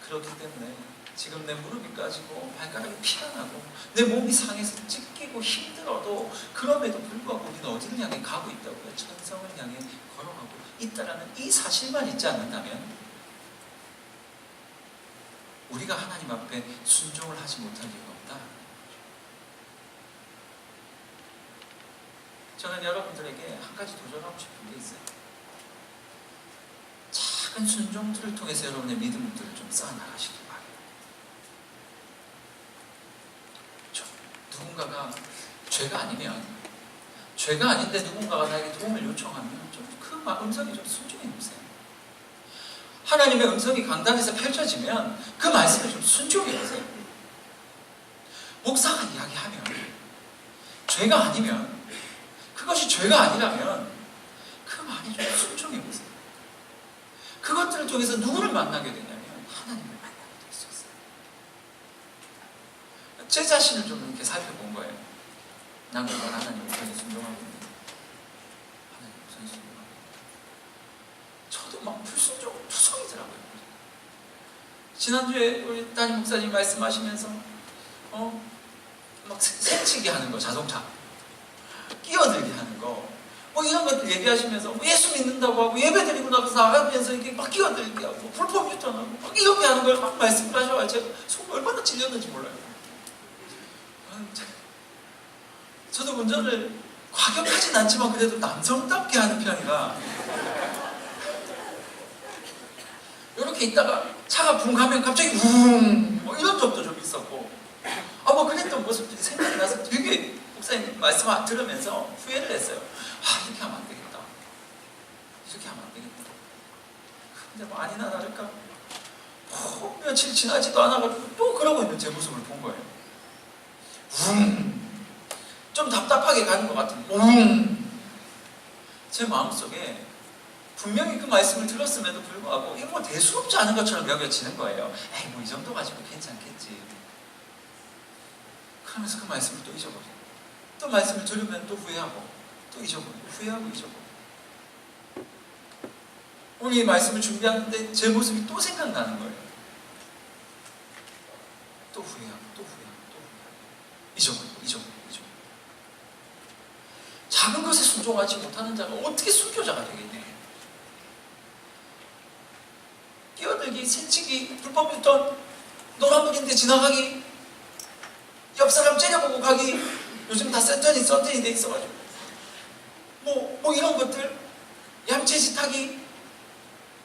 그렇기 때문에 지금 내 무릎이 까지고 발가락이 피가 나고 내 몸이 상해서 찢기고 힘들어도 그럼에도 불구하고 우리는 어디를 향해 가고 있다고요? 천성을 향해 걸어가고 있다라는 이 사실만 있지 않는다면 우리가 하나님 앞에 순종을 하지 못할 이유가 없다. 저는 여러분들에게 한 가지 도전하고 싶은 게 있어요. 작은 순종들을 통해서 여러분의 믿음들을 좀 쌓아나가시길 바랍니다. 누군가가 죄가 아니면 죄가 아닌데 누군가가 나에게 도움을 요청하면 좀 그 음성이 좀 순종해 보세요. 하나님의 음성이 강단에서 펼쳐지면 그 말씀을 좀 순종해 보세요. 목사가 이야기하면 죄가 아니면 그것이 죄가 아니라면 그 말이 좀 순종해 보세요. 그것들을 통해서 누구를 만나게 되냐면 하나님을 만나게 될 수 있어요. 제 자신을 좀 이렇게 살펴본 거예요. 난 정말 하나님 음성에 순종하고 있는데 하나님 음성에 순종하고 있는데 저도 막 투성이더라고요. 지난주에 우리 담임 목사님 말씀하시면서 막 새치기 하는 거, 자동차 끼어들게 하는 거 이런 것들 얘기하시면서 예수 믿는다고 하고 예배드리고 나서 나가면서 이렇게 막 끼어들게 하고 불법 유턴하고 막 이렇게 하는 걸 막 말씀을 하셔가지고 제가 속이 얼마나 찔렸는지 몰라요. 저도 운전을 과격하진 않지만 그래도 남성답게 하는 편이라 이렇게 있다가 차가 붕 가면 갑자기 웅 이런 적도 좀 있었고 그랬던 모습들이 생각이 나서 되게 목사님 말씀 들으면서 후회를 했어요. 이렇게 하면 안 되겠다. 이렇게 하면 안 되겠다. 근데 아니나 다를까 며칠 지나지도 않아가지고 또 그러고 있는 제 모습을 본 거예요. 좀 답답하게 가는 것 같은 제 마음속에 분명히 그 말씀을 들었음에도 불구하고 이거 대수롭지 않은 것처럼 여겨지는 거예요. 이 정도 가지고 괜찮겠지. 그러면서 그 말씀을 또 잊어버려요. 또 말씀을 들으면 또 후회하고 또 잊어버리고 후회하고 잊어버리고 오늘 이 말씀을 준비하는데 제 모습이 또 생각나는 거예요. 또 후회하고 또 후회하고 또 후회하고 잊어버리고 작은 것에 순종하지 못하는 자가 어떻게 순교자가 되겠냐. 끼어들기, 새치기, 불법 유턴, 노란불인데 지나가기, 옆 사람 째려보고 가기, 요즘 다 썬텐이 돼 있어가지고 뭐 이런 것들, 얌체짓 하기,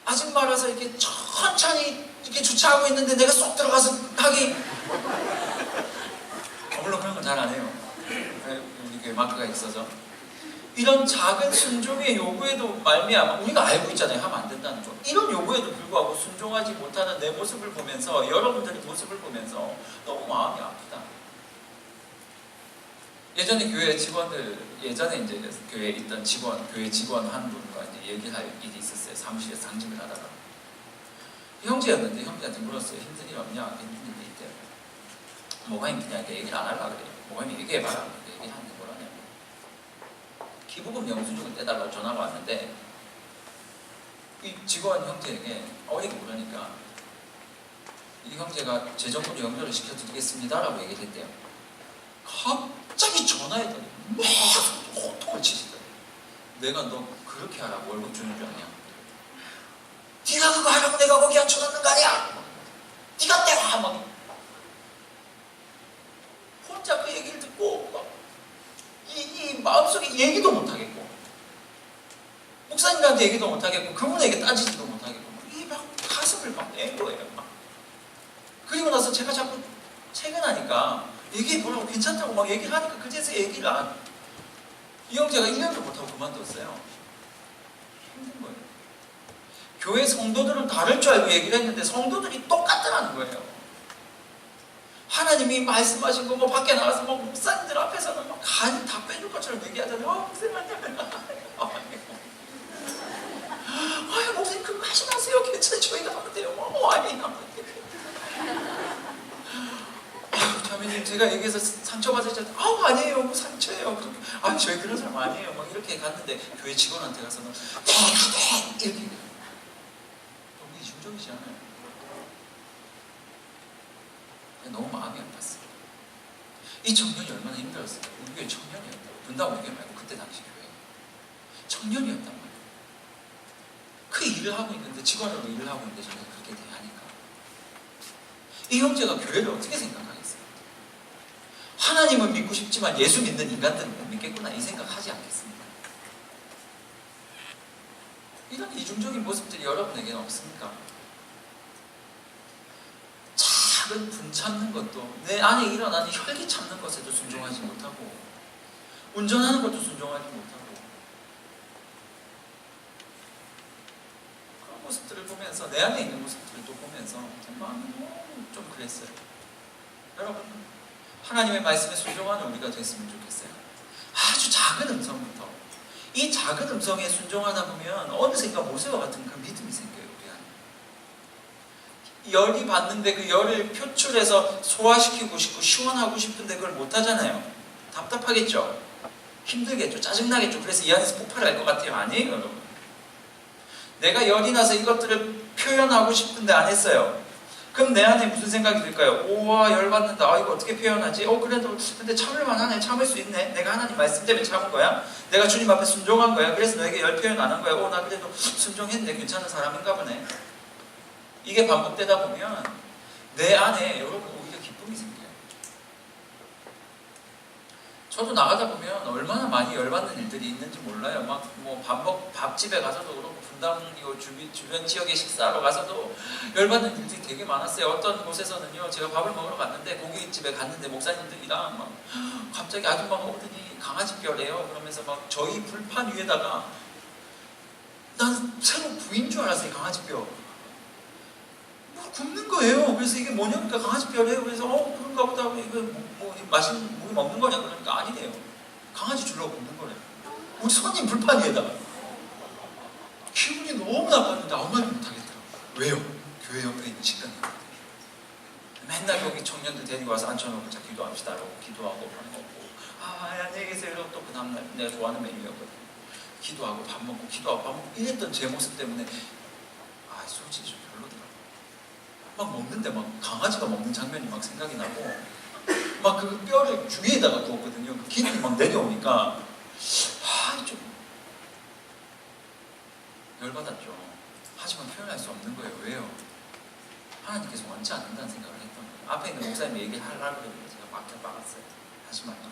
아줌마라서 이렇게 천천히 이렇게 주차하고 있는데 내가 쏙 들어가서 하기. 물론 그런 건 잘 안 해요. 우리 교회 마크가 있어서. 이런 작은 순종의 요구에도 말미암아 우리가 알고 있잖아요. 하면 안 된다는 거. 이런 요구에도 불구하고 순종하지 못하는 내 모습을 보면서 여러분들의 모습을 보면서 너무 마음이 아프다. 예전에 교회 직원들, 예전에 이제 교회에 있던 교회 직원 한 분과 이제 얘기할 일이 있었어요. 사무실에서 상집을 하다가. 형제였는데 형제한테 물었어요. 힘든 일 없냐? 힘든 일이 있대요. 뭐가 힘드냐? 이렇게 얘기를 안 하려고 그래요. 뭐가 힘드냐? 얘기해봐라. 얘기하는데 뭐라냐면 기부금 영수증을 떼달라고 전화가 왔는데 이 직원 형제에게 어이가 그러니까 이 형제가 제 정도로 연결을 시켜드리겠습니다 라고 얘기를 했대요. 갑자기 전화했더니 막 호통을 치시더라고요. 내가 너 그렇게 하라고 월급 주는 줄 아냐? 네가 그거 하라고 내가 거기 앉혀놓는 거 아니야? 네가 떼라! 막 혼자 그 얘기를 듣고 막 이 마음속에 얘기도 못하겠고 목사님한테 얘기도 못하겠고 그분에게 따지지도 못하겠고 이 막 가슴을 막 낸 거예요. 막. 그리고 나서 제가 자꾸 퇴근하니까 얘기해보라고 괜찮다고 막 얘기를 하니까 그제서 얘기를 이 형제가 1년도 못하고 그만뒀어요. 힘든 거예요. 교회 성도들은 다를 줄 알고 얘기를 했는데 성도들이 똑같더라는 거예요. 하나님이 말씀하신 거 밖에 나가서 목사님들 앞에서는 막 간이 다 빼줄 것처럼 얘기하잖아요. 목사님한테 아유 목사님 그거 하지 마세요. 괜찮아요. 저희가 하는데요. 아니에요. 아유 자매님 제가 얘기해서 상처받으셨죠. 아니에요. 뭐 상처예요. 저희 그런 사람 아니에요. 막 이렇게 갔는데 교회 직원한테 가서는 이렇게 너무 이중적이지 않아요? 너무 마음이 아팠어요. 이 청년이 얼마나 힘들었어요. 우리 교회 청년이었다. 분당 우리 교회 말고 그때 당시 교회 청년이었단 말이에요. 그 일을 하고 있는데 직원으로 일을 하고 있는데 저는 그렇게 대하니까 이 형제가 교회를 어떻게 생각하겠어요? 하나님은 믿고 싶지만 예수 믿는 인간들은 못 믿겠구나 이 생각하지 않겠습니까? 이런 이중적인 모습들이 여러분에게는 없습니까? 작은 분 참는 것도 내 안에 일어나는 혈기 참는 것에도 순종하지 못하고 운전하는 것도 순종하지 못하고 그런 모습들을 보면서 내 안에 있는 모습들을 또 보면서 마음이 너무 좀 그랬어요. 여러분 하나님의 말씀에 순종하는 우리가 됐으면 좋겠어요. 아주 작은 음성부터 이 작은 음성에 순종하다 보면 어느샌가 모세와 같은 그 믿음이 생겨요. 열이 받는데 그 열을 표출해서 소화시키고 싶고 시원하고 싶은데 그걸 못하잖아요. 답답하겠죠? 힘들겠죠? 짜증나겠죠? 그래서 이 안에서 폭발할 것 같아요? 아니에요 여러분. 내가 열이 나서 이것들을 표현하고 싶은데 안 했어요. 그럼 내 안에 무슨 생각이 들까요? 오와 열받는다. 이거 어떻게 표현하지? 그래도 근데 참을만 하네. 참을 수 있네. 내가 하나님 말씀 때문에 참은 거야? 내가 주님 앞에 순종한 거야? 그래서 너에게 열 표현 안 한 거야? 나 그래도 순종했네. 괜찮은 사람인가 보네. 이게 반복되다 보면 내 안에 여러분 오히려 기쁨이 생겨요. 저도 나가다 보면 얼마나 많이 열받는 일들이 있는지 몰라요. 막 뭐 밥집에 가서도 그렇고 분당 주변 지역에 식사하러 가서도 열받는 일들이 되게 많았어요. 어떤 곳에서는요, 제가 밥을 먹으러 갔는데 고깃집에 갔는데 목사님들이랑 막 갑자기 아줌마가 오더니 강아지 뼈래요. 그러면서 막 저희 불판 위에다가 난 새로 부인 줄 알았어요. 강아지 뼈. 굽는 거예요. 그래서 이게 뭐냐니까 강아지 뼈래요. 그래서 그런가 보다. 이거 뭐 맛있는 뭐 먹는 거냐 그러니까 아니래요. 강아지 주려고 굽는 거래요. 우리 손님 불판 위에다가. 기분이 너무 나빴는데 아무 말 못하겠더라고요. 왜요? 교회 옆에 있는 식당이거든요. 맨날 여기 청년들 데리고 와서 앉혀놓고 자 기도합시다 라고 기도하고 밥 먹고 안녕히 계세요 이러고 또 그 다음날 내가 좋아하는 메뉴였거든요. 기도하고 밥 먹고 기도하고 밥 먹고 이랬던 제 모습 때문에 솔직히 좀 별로더라고요. 막 먹는데 막 강아지가 먹는 장면이 막 생각이 나고 막 그 뼈를 주위에다가 구웠거든요. 그 기름이 막 내려오니까 좀 열받았죠. 하지만 표현할 수 없는 거예요. 왜요? 하나님께서 원치 않는다는 생각을 했던 거예요. 앞에 있는 목사님이 얘기하려고 그랬는데 제가 막았어요. 하지 말라고.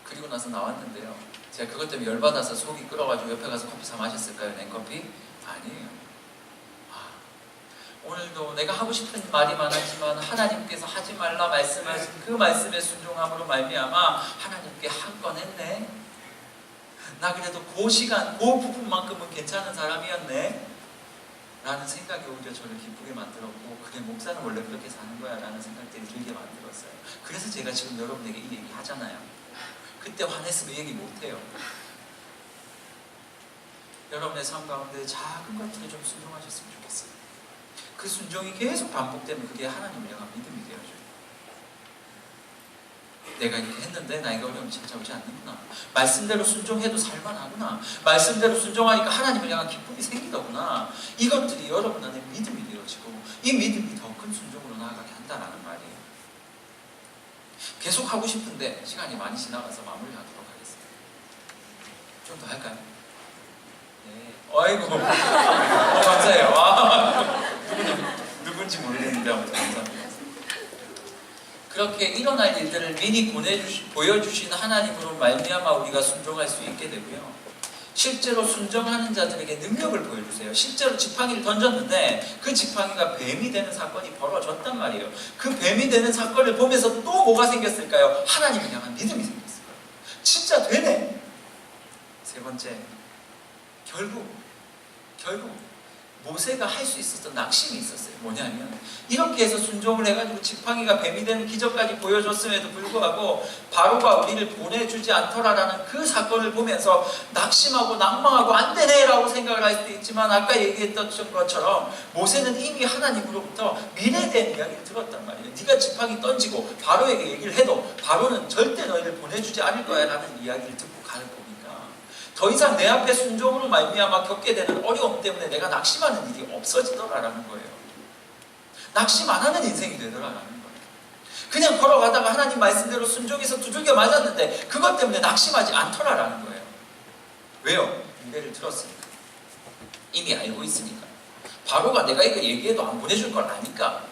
그리고 나서 나왔는데요. 제가 그것 때문에 열받아서 속이 끓어가지고 옆에 가서 커피 사 마셨을까요? 냉커피? 아니에요. 오늘도 내가 하고 싶은 말이 많았지만 하나님께서 하지 말라 말씀하신 그 말씀의 순종함으로 말미암아 하나님께 한 건 했네. 나 그래도 그 시간, 그 부분만큼은 괜찮은 사람이었네 라는 생각이 오히려 저를 기쁘게 만들었고, 그래 목사는 원래 그렇게 사는 거야 라는 생각들이 들게 만들었어요. 그래서 제가 지금 여러분에게 이 얘기 하잖아요. 그때 화냈으면 얘기 못해요. 여러분의 삶 가운데 작은 것들에 좀 순종하셨으면 좋겠어요. 그 순종이 계속 반복되면 그게 하나님을 향한 믿음이 되어져요. 내가 이렇게 했는데 나에게 어려움이 찾아오지 않는구나. 말씀대로 순종해도 살만하구나. 말씀대로 순종하니까 하나님을 향한 기쁨이 생기더구나. 이것들이 여러분 안에 믿음이 되어지고 이 믿음이 더 큰 순종으로 나아가게 한다는 말이에요. 계속 하고 싶은데 시간이 많이 지나가서 마무리하도록 하겠습니다. 좀 더 할까요? 네. 아이고 감사해요. 누군지 모르겠는데 아무튼 감사합니다. 그렇게 일어날 일들을 미리 보여주신 하나님으로 말미암아 우리가 순종할 수 있게 되고요. 실제로 순종하는 자들에게 능력을 보여주세요. 실제로 지팡이를 던졌는데 그 지팡이가 뱀이 되는 사건이 벌어졌단 말이에요. 그 뱀이 되는 사건을 보면서 또 뭐가 생겼을까요? 하나님을 향한 믿음이 생겼을 거예요. 진짜 되네. 세 번째, 결국 모세가 할 수 있었던 낙심이 있었어요. 뭐냐면 이렇게 해서 순종을 해가지고 지팡이가 뱀이 되는 기적까지 보여줬음에도 불구하고 바로가 우리를 보내주지 않더라라는 그 사건을 보면서 낙심하고 낭망하고 안 되네 라고 생각을 할 수도 있지만, 아까 얘기했던 것처럼 모세는 이미 하나님으로부터 미래에 대한 이야기를 들었단 말이에요. 네가 지팡이 던지고 바로에게 얘기를 해도 바로는 절대 너희를 보내주지 않을 거야 라는 이야기를 듣고 가는 거니까 더 이상 내 앞에 순종으로 말미암아 겪게 되는 어려움 때문에 내가 낙심하는 일이 없어지더라라는 거예요. 낙심 안 하는 인생이 되더라라는 거예요. 그냥 걸어가다가 하나님 말씀대로 순종해서 두들겨 맞았는데 그것 때문에 낙심하지 않더라라는 거예요. 왜요? 미래를 들었으니까. 이미 알고 있으니까. 바로가 내가 이거 얘기해도 안 보내줄 걸 아니까.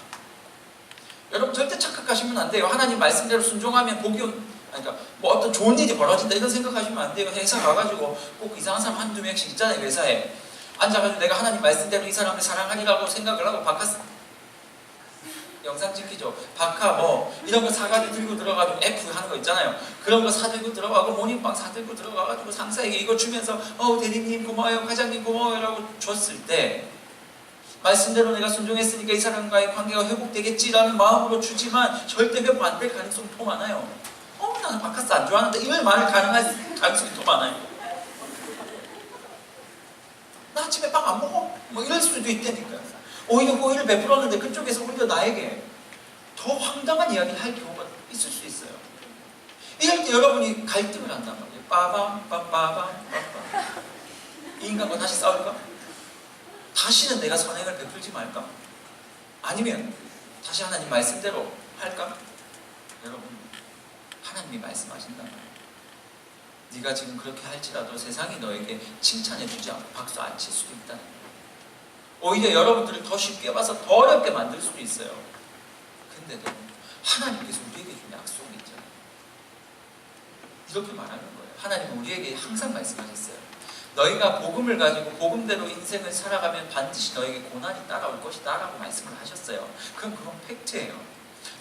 여러분 절대 착각하시면 안 돼요. 하나님 말씀대로 순종하면 복이 그러니까 뭐 어떤 좋은 일이 벌어진다 이런 생각하시면 안 돼요. 회사 가가지고 꼭 이상한 사람 한두 명씩 있잖아요. 회사에 앉아가지고 내가 하나님 말씀대로 이 사람을 사랑하리라고 생각을 하고 바카 영상 찍히죠. 바카 뭐 이런 거 사가지고 들고 들어가지고 F 하는 거 있잖아요. 그런 거 사들고 들어가고 모닝빵 사들고 들어가가지고 상사에게 이거 주면서 대리님 고마워요, 과장님 고마워요 라고 줬을 때 말씀대로 내가 순종했으니까 이 사람과의 관계가 회복되겠지라는 마음으로 주지만 절대 회복 안 될 가능성이 더 많아요. 나는 바카스 안 좋아하는데 이걸 말을 가능할 가능성이 더 많아요. 나 아침에 빵 안 먹어? 뭐 이럴 수도 있다니까요. 오히려 호의를 베풀었는데 그쪽에서 오히려 나에게 더 황당한 이야기를 할 경우가 있을 수 있어요. 이럴 때 여러분이 갈등을 한단 말이에요. 빠밤 빠밤 이 인간과 다시 싸울까? 다시는 내가 선행을 베풀지 말까? 아니면 다시 하나님 말씀대로 할까? 여러분 하나님이 말씀하신단 말이에요. 네가 지금 그렇게 할지라도 세상이 너에게 칭찬해주지 않고 박수 안 칠 수도 있다는 거예요. 오히려 여러분들을 더 쉽게 봐서 더 어렵게 만들 수도 있어요. 근데도 하나님께서 우리에게 준 약속이 있잖아요. 이렇게 말하는 거예요. 하나님은 우리에게 항상 말씀하셨어요. 너희가 복음을 가지고 복음대로 인생을 살아가면 반드시 너에게 고난이 따라올 것이다 라고 말씀을 하셨어요. 그건 팩트예요.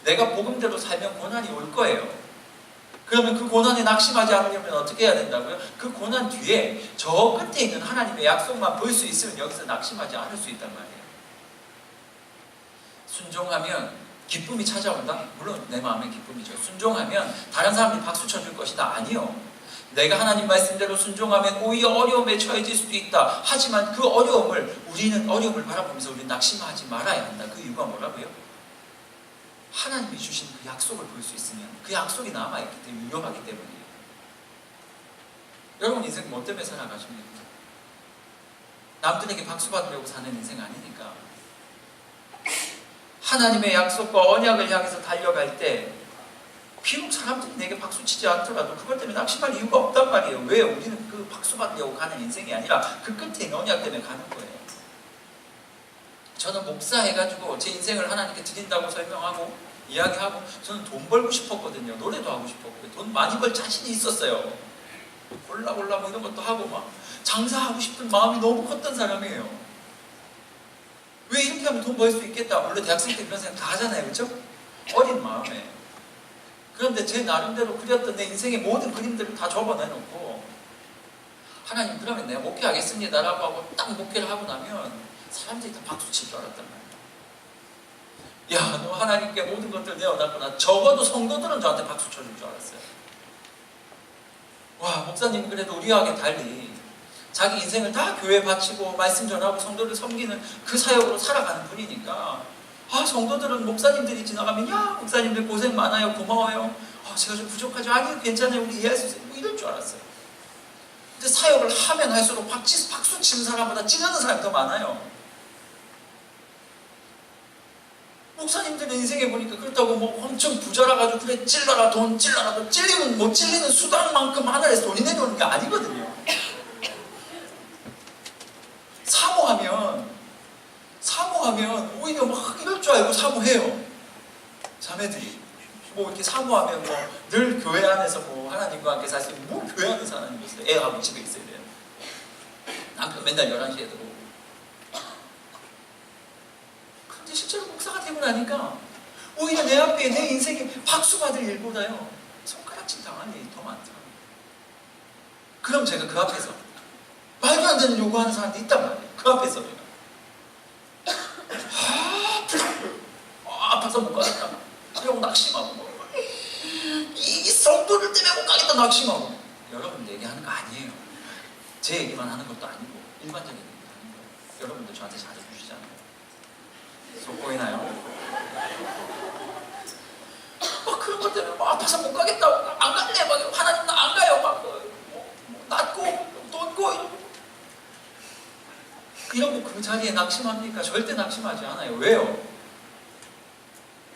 내가 복음대로 살면 고난이 올 거예요. 그러면 그 고난에 낙심하지 않으려면 어떻게 해야 된다고요? 그 고난 뒤에 저 끝에 있는 하나님의 약속만 볼 수 있으면 여기서 낙심하지 않을 수 있단 말이에요. 순종하면 기쁨이 찾아온다? 물론 내 마음의 기쁨이죠. 순종하면 다른 사람들이 박수 쳐줄 것이다? 아니요. 내가 하나님 말씀대로 순종하면 오히려 어려움에 처해질 수도 있다. 하지만 그 우리는 어려움을 바라보면서 우리는 낙심하지 말아야 한다. 그 이유가 뭐라고요? 하나님이 주신 그 약속을 볼 수 있으면 그 약속이 남아있기 때문에 유효하기 때문이에요. 여러분 인생 뭐 때문에 살아가십니까? 남들에게 박수 받으려고 사는 인생 아니니까. 하나님의 약속과 언약을 향해서 달려갈 때 비록 사람들이 내게 박수 치지 않더라도 그것 때문에 낙심할 이유가 없단 말이에요. 왜? 우리는 그 박수 받으려고 가는 인생이 아니라 그 끝에 있는 언약 때문에 가는 거예요. 저는 목사해가지고 제 인생을 하나님께 드린다고 설명하고 이야기하고 저는 돈 벌고 싶었거든요. 노래도 하고 싶었고요. 돈 많이 벌 자신이 있었어요. 골라 뭐 이런 것도 하고 막 장사하고 싶은 마음이 너무 컸던 사람이에요. 왜 이렇게 하면 돈 벌 수 있겠다. 원래 대학생 때 그런 생각 다 하잖아요. 그렇죠? 어린 마음에. 그런데 제 나름대로 그렸던 내 인생의 모든 그림들을 다 접어내놓고 하나님 그러면 내가 목회하겠습니다 라고 하고 딱 목회를 하고 나면 사람들이 다 박수 칠 줄 알았단 말이에요. 야, 너 하나님께 모든 것들을 내어놨구나. 적어도 성도들은 저한테 박수 쳐줄 줄 알았어요. 와, 목사님 그래도 우리와는 달리 자기 인생을 다 교회에 바치고 말씀 전하고 성도를 섬기는 그 사역으로 살아가는 분이니까 성도들은 목사님들이 지나가면 야, 목사님들 고생 많아요. 고마워요. 제가 좀 부족하죠. 아니요, 괜찮아요. 우리 이해할 수 있어요. 뭐 이럴 줄 알았어요. 근데 사역을 하면 할수록 박수 치는 사람보다 찌르는 사람이 더 많아요. 목사님들의 인생에 보니까 그렇다고 뭐 엄청 부자라가지고 그래 찔러라 돈 찔러라 찔리면 못 찔리는 수단만큼 하늘에서 돈이 내려오는 게 아니거든요. 사모하면 오히려 막 이럴 줄 알고 사모해요. 자매들이 뭐 이렇게 사모하면 뭐 늘 교회 안에서 뭐 하나님과 함께 사실 뭐 교회 안에서 하나님 있어요. 애하고 집에 있어야 돼요. 남편 맨날 11시에 들어오고. 근데 실제로 목사가 되고 나니까 오히려 내 앞에 내 인생에 박수 받을 일보다요 손가락질 당하는 일이 더 많다. 그럼 제가 그 앞에서 말도 안 되는 요구하는 사람도 있단 말이에요. 그 앞에서요. 낙심하고. 여러분 얘기하는 거 아니에요. 제 얘기만 하는 것도 아니고 일반적인 얘기를 하는 거예요. 여러분도 저한테 잘해주시잖아요. 속 보이나요? 막 그런 것 때문에 막 아파서 못 가겠다고, 안 갈래, 막 하나님 나 안 가요, 막 낫고 떴고 이러고 그 자리에 낙심합니까? 절대 낙심하지 않아요. 왜요?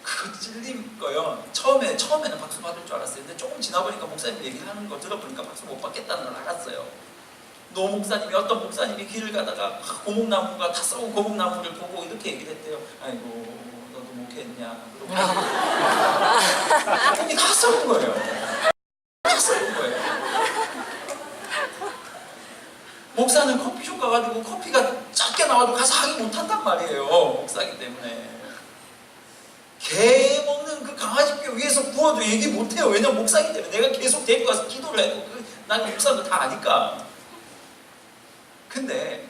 그거 찔린 거요. 처음에는 박수 받을 줄 알았어요. 근데 조금 지나보니까 목사님 얘기하는 거 들어보니까 박수 못 받겠다는 걸 알았어요. 노 목사님이, 어떤 목사님이 길을 가다가 고목나무가 다 썩은 고목나무를 보고 이렇게 얘기를 했대요. 아이고 너도 목했냐. 고목이 다 썩은 거예요. 다 썩은 거예요. 목사는 커피숍 가가지고 커피가 작게 나와도 가서 하기 못한단 말이에요. 목사기 때문에. 개 먹는 그 강아지 뼈 위에서 구워도 얘기 못해요. 왜냐면 목사기 때문에. 내가 계속 데리고 가서 기도를 해도 난 목사도 다 아니까. 근데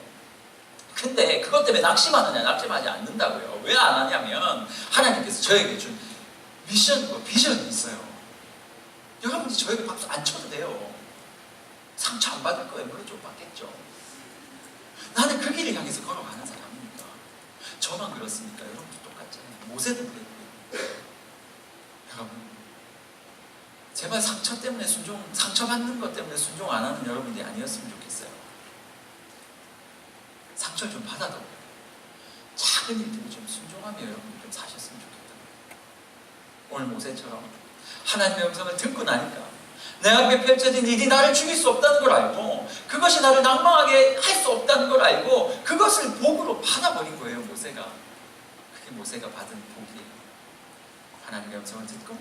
그것 때문에 낙심하느냐? 낙심하지 않는다고요. 왜 안 하냐면 하나님께서 저에게 준 미션과 비전이 있어요. 여러분이 저에게 박수 안 쳐도 돼요. 상처 안 받을 거예요. 물론 좀 받겠죠. 나는 그 길을 향해서 걸어가는 사람입니다. 저만 그렇습니까? 여러분도 똑같잖아요. 모세도 그랬고요. 여러분, 제발 상처받는 것 때문에 순종 안 하는 여러분들이 아니었으면 좋겠어요. 상처를 좀 받아도 작은 일들을 좀 순종하며 여러분들 좀 사셨으면 좋겠다. 오늘 모세처럼 하나님의 음성을 듣고 나니까 내 앞에 펼쳐진 일이 나를 죽일 수 없다는 걸 알고, 그것이 나를 낭망하게 할 수 없다는 걸 알고, 그것을 복으로 받아버린 거예요. 모세가. 그게 모세가 받은 복이에요. 하나님의 음성을 듣고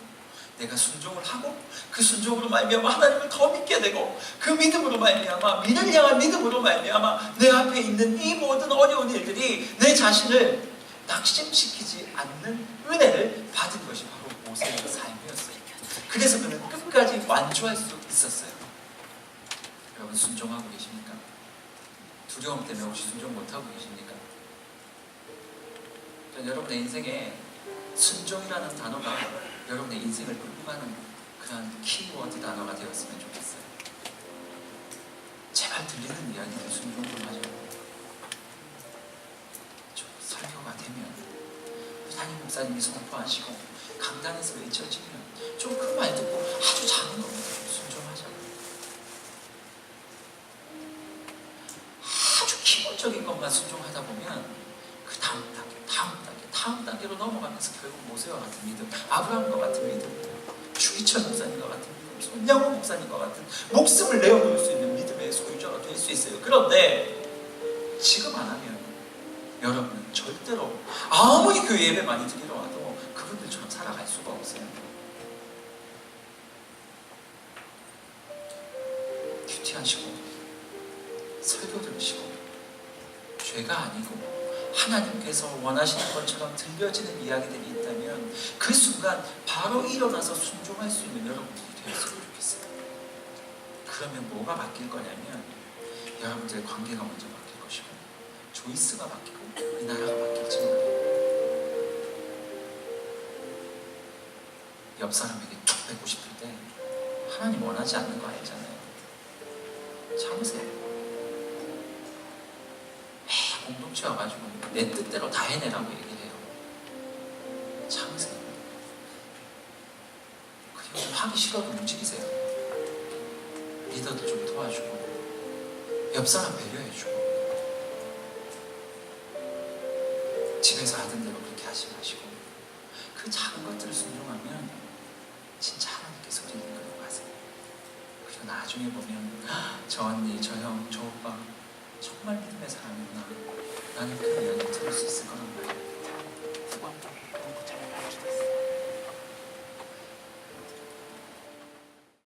내가 순종을 하고, 그 순종으로 말미암아 하나님을 더 믿게 되고, 그 믿음으로 말미암아, 미를 향한 믿음으로 말미암아 내 앞에 있는 이 모든 어려운 일들이 내 자신을 낙심시키지 않는 은혜를 받은 것이 바로 모세의 삶이었어요. 그래서 그는 끝까지 완주할 수 있었어요. 여러분 순종하고 계십니까? 두려움 때문에 혹시 순종 못하고 계십니까? 전 여러분의 인생에 순종이라는 단어가 여러분의 인생을 끌고 가는 그런 키워드 단어가 되었으면 좋겠어요. 제발 들리는 이야기를 순종 좀 하죠. 설교가 되면 담임 목사님이 선포하시고 강단에서 외쳐지면 좀 큰 말 듣고 아주 작은 겁니다. 순종하자고. 아주 기본적인 것만 순종하다 보면 그 다음 단계로 넘어가면서 결국 모세와 같은 믿음, 아브라함과 같은 믿음, 주기철 목사님과 같은 믿음, 손양호 목사님과 같은 목숨을 내어놓을 수 있는 믿음의 소유자가 될 수 있어요. 그런데 지금 안 하면 여러분은 절대로 아무리 교회 예배 많이 드리러 와도 그분들처럼 살아갈 수가 없어요. 큐티하시고 설교 들으시고 죄가 아니고 하나님께서 원하시는 것처럼 들려지는 이야기들이 있다면 그 순간 바로 일어나서 순종할 수 있는 여러분들이 되었으면 좋겠어요. 그러면 뭐가 바뀔 거냐면 여러분들의 관계가 먼저 바뀔 것이고 조이스가 바뀌고 이 나라가 바뀔지 몰라요. 옆 사람에게 툭 빼고 싶을 때 하나님 원하지 않는 거 알잖아요. 참으세요. 공동체 와가지고 내 뜻대로 다 해내라고 얘기를 해요. 참으세요. 그리고 좀 하기 싫어도 움직이세요. 리더들 좀 도와주고 옆 사람 배려해주고 집에서 하던 대로 그렇게 하지 마시고 그 작은 것들을 순종하면 진짜 하나님께서 우리를 이끌고 가세요. 그리고 나중에 보면 저 언니, 저 형, 저 오빠 정말 믿음의 사람이구나. 나는 그 이야기를 들을 수 있을 거란 말이에요.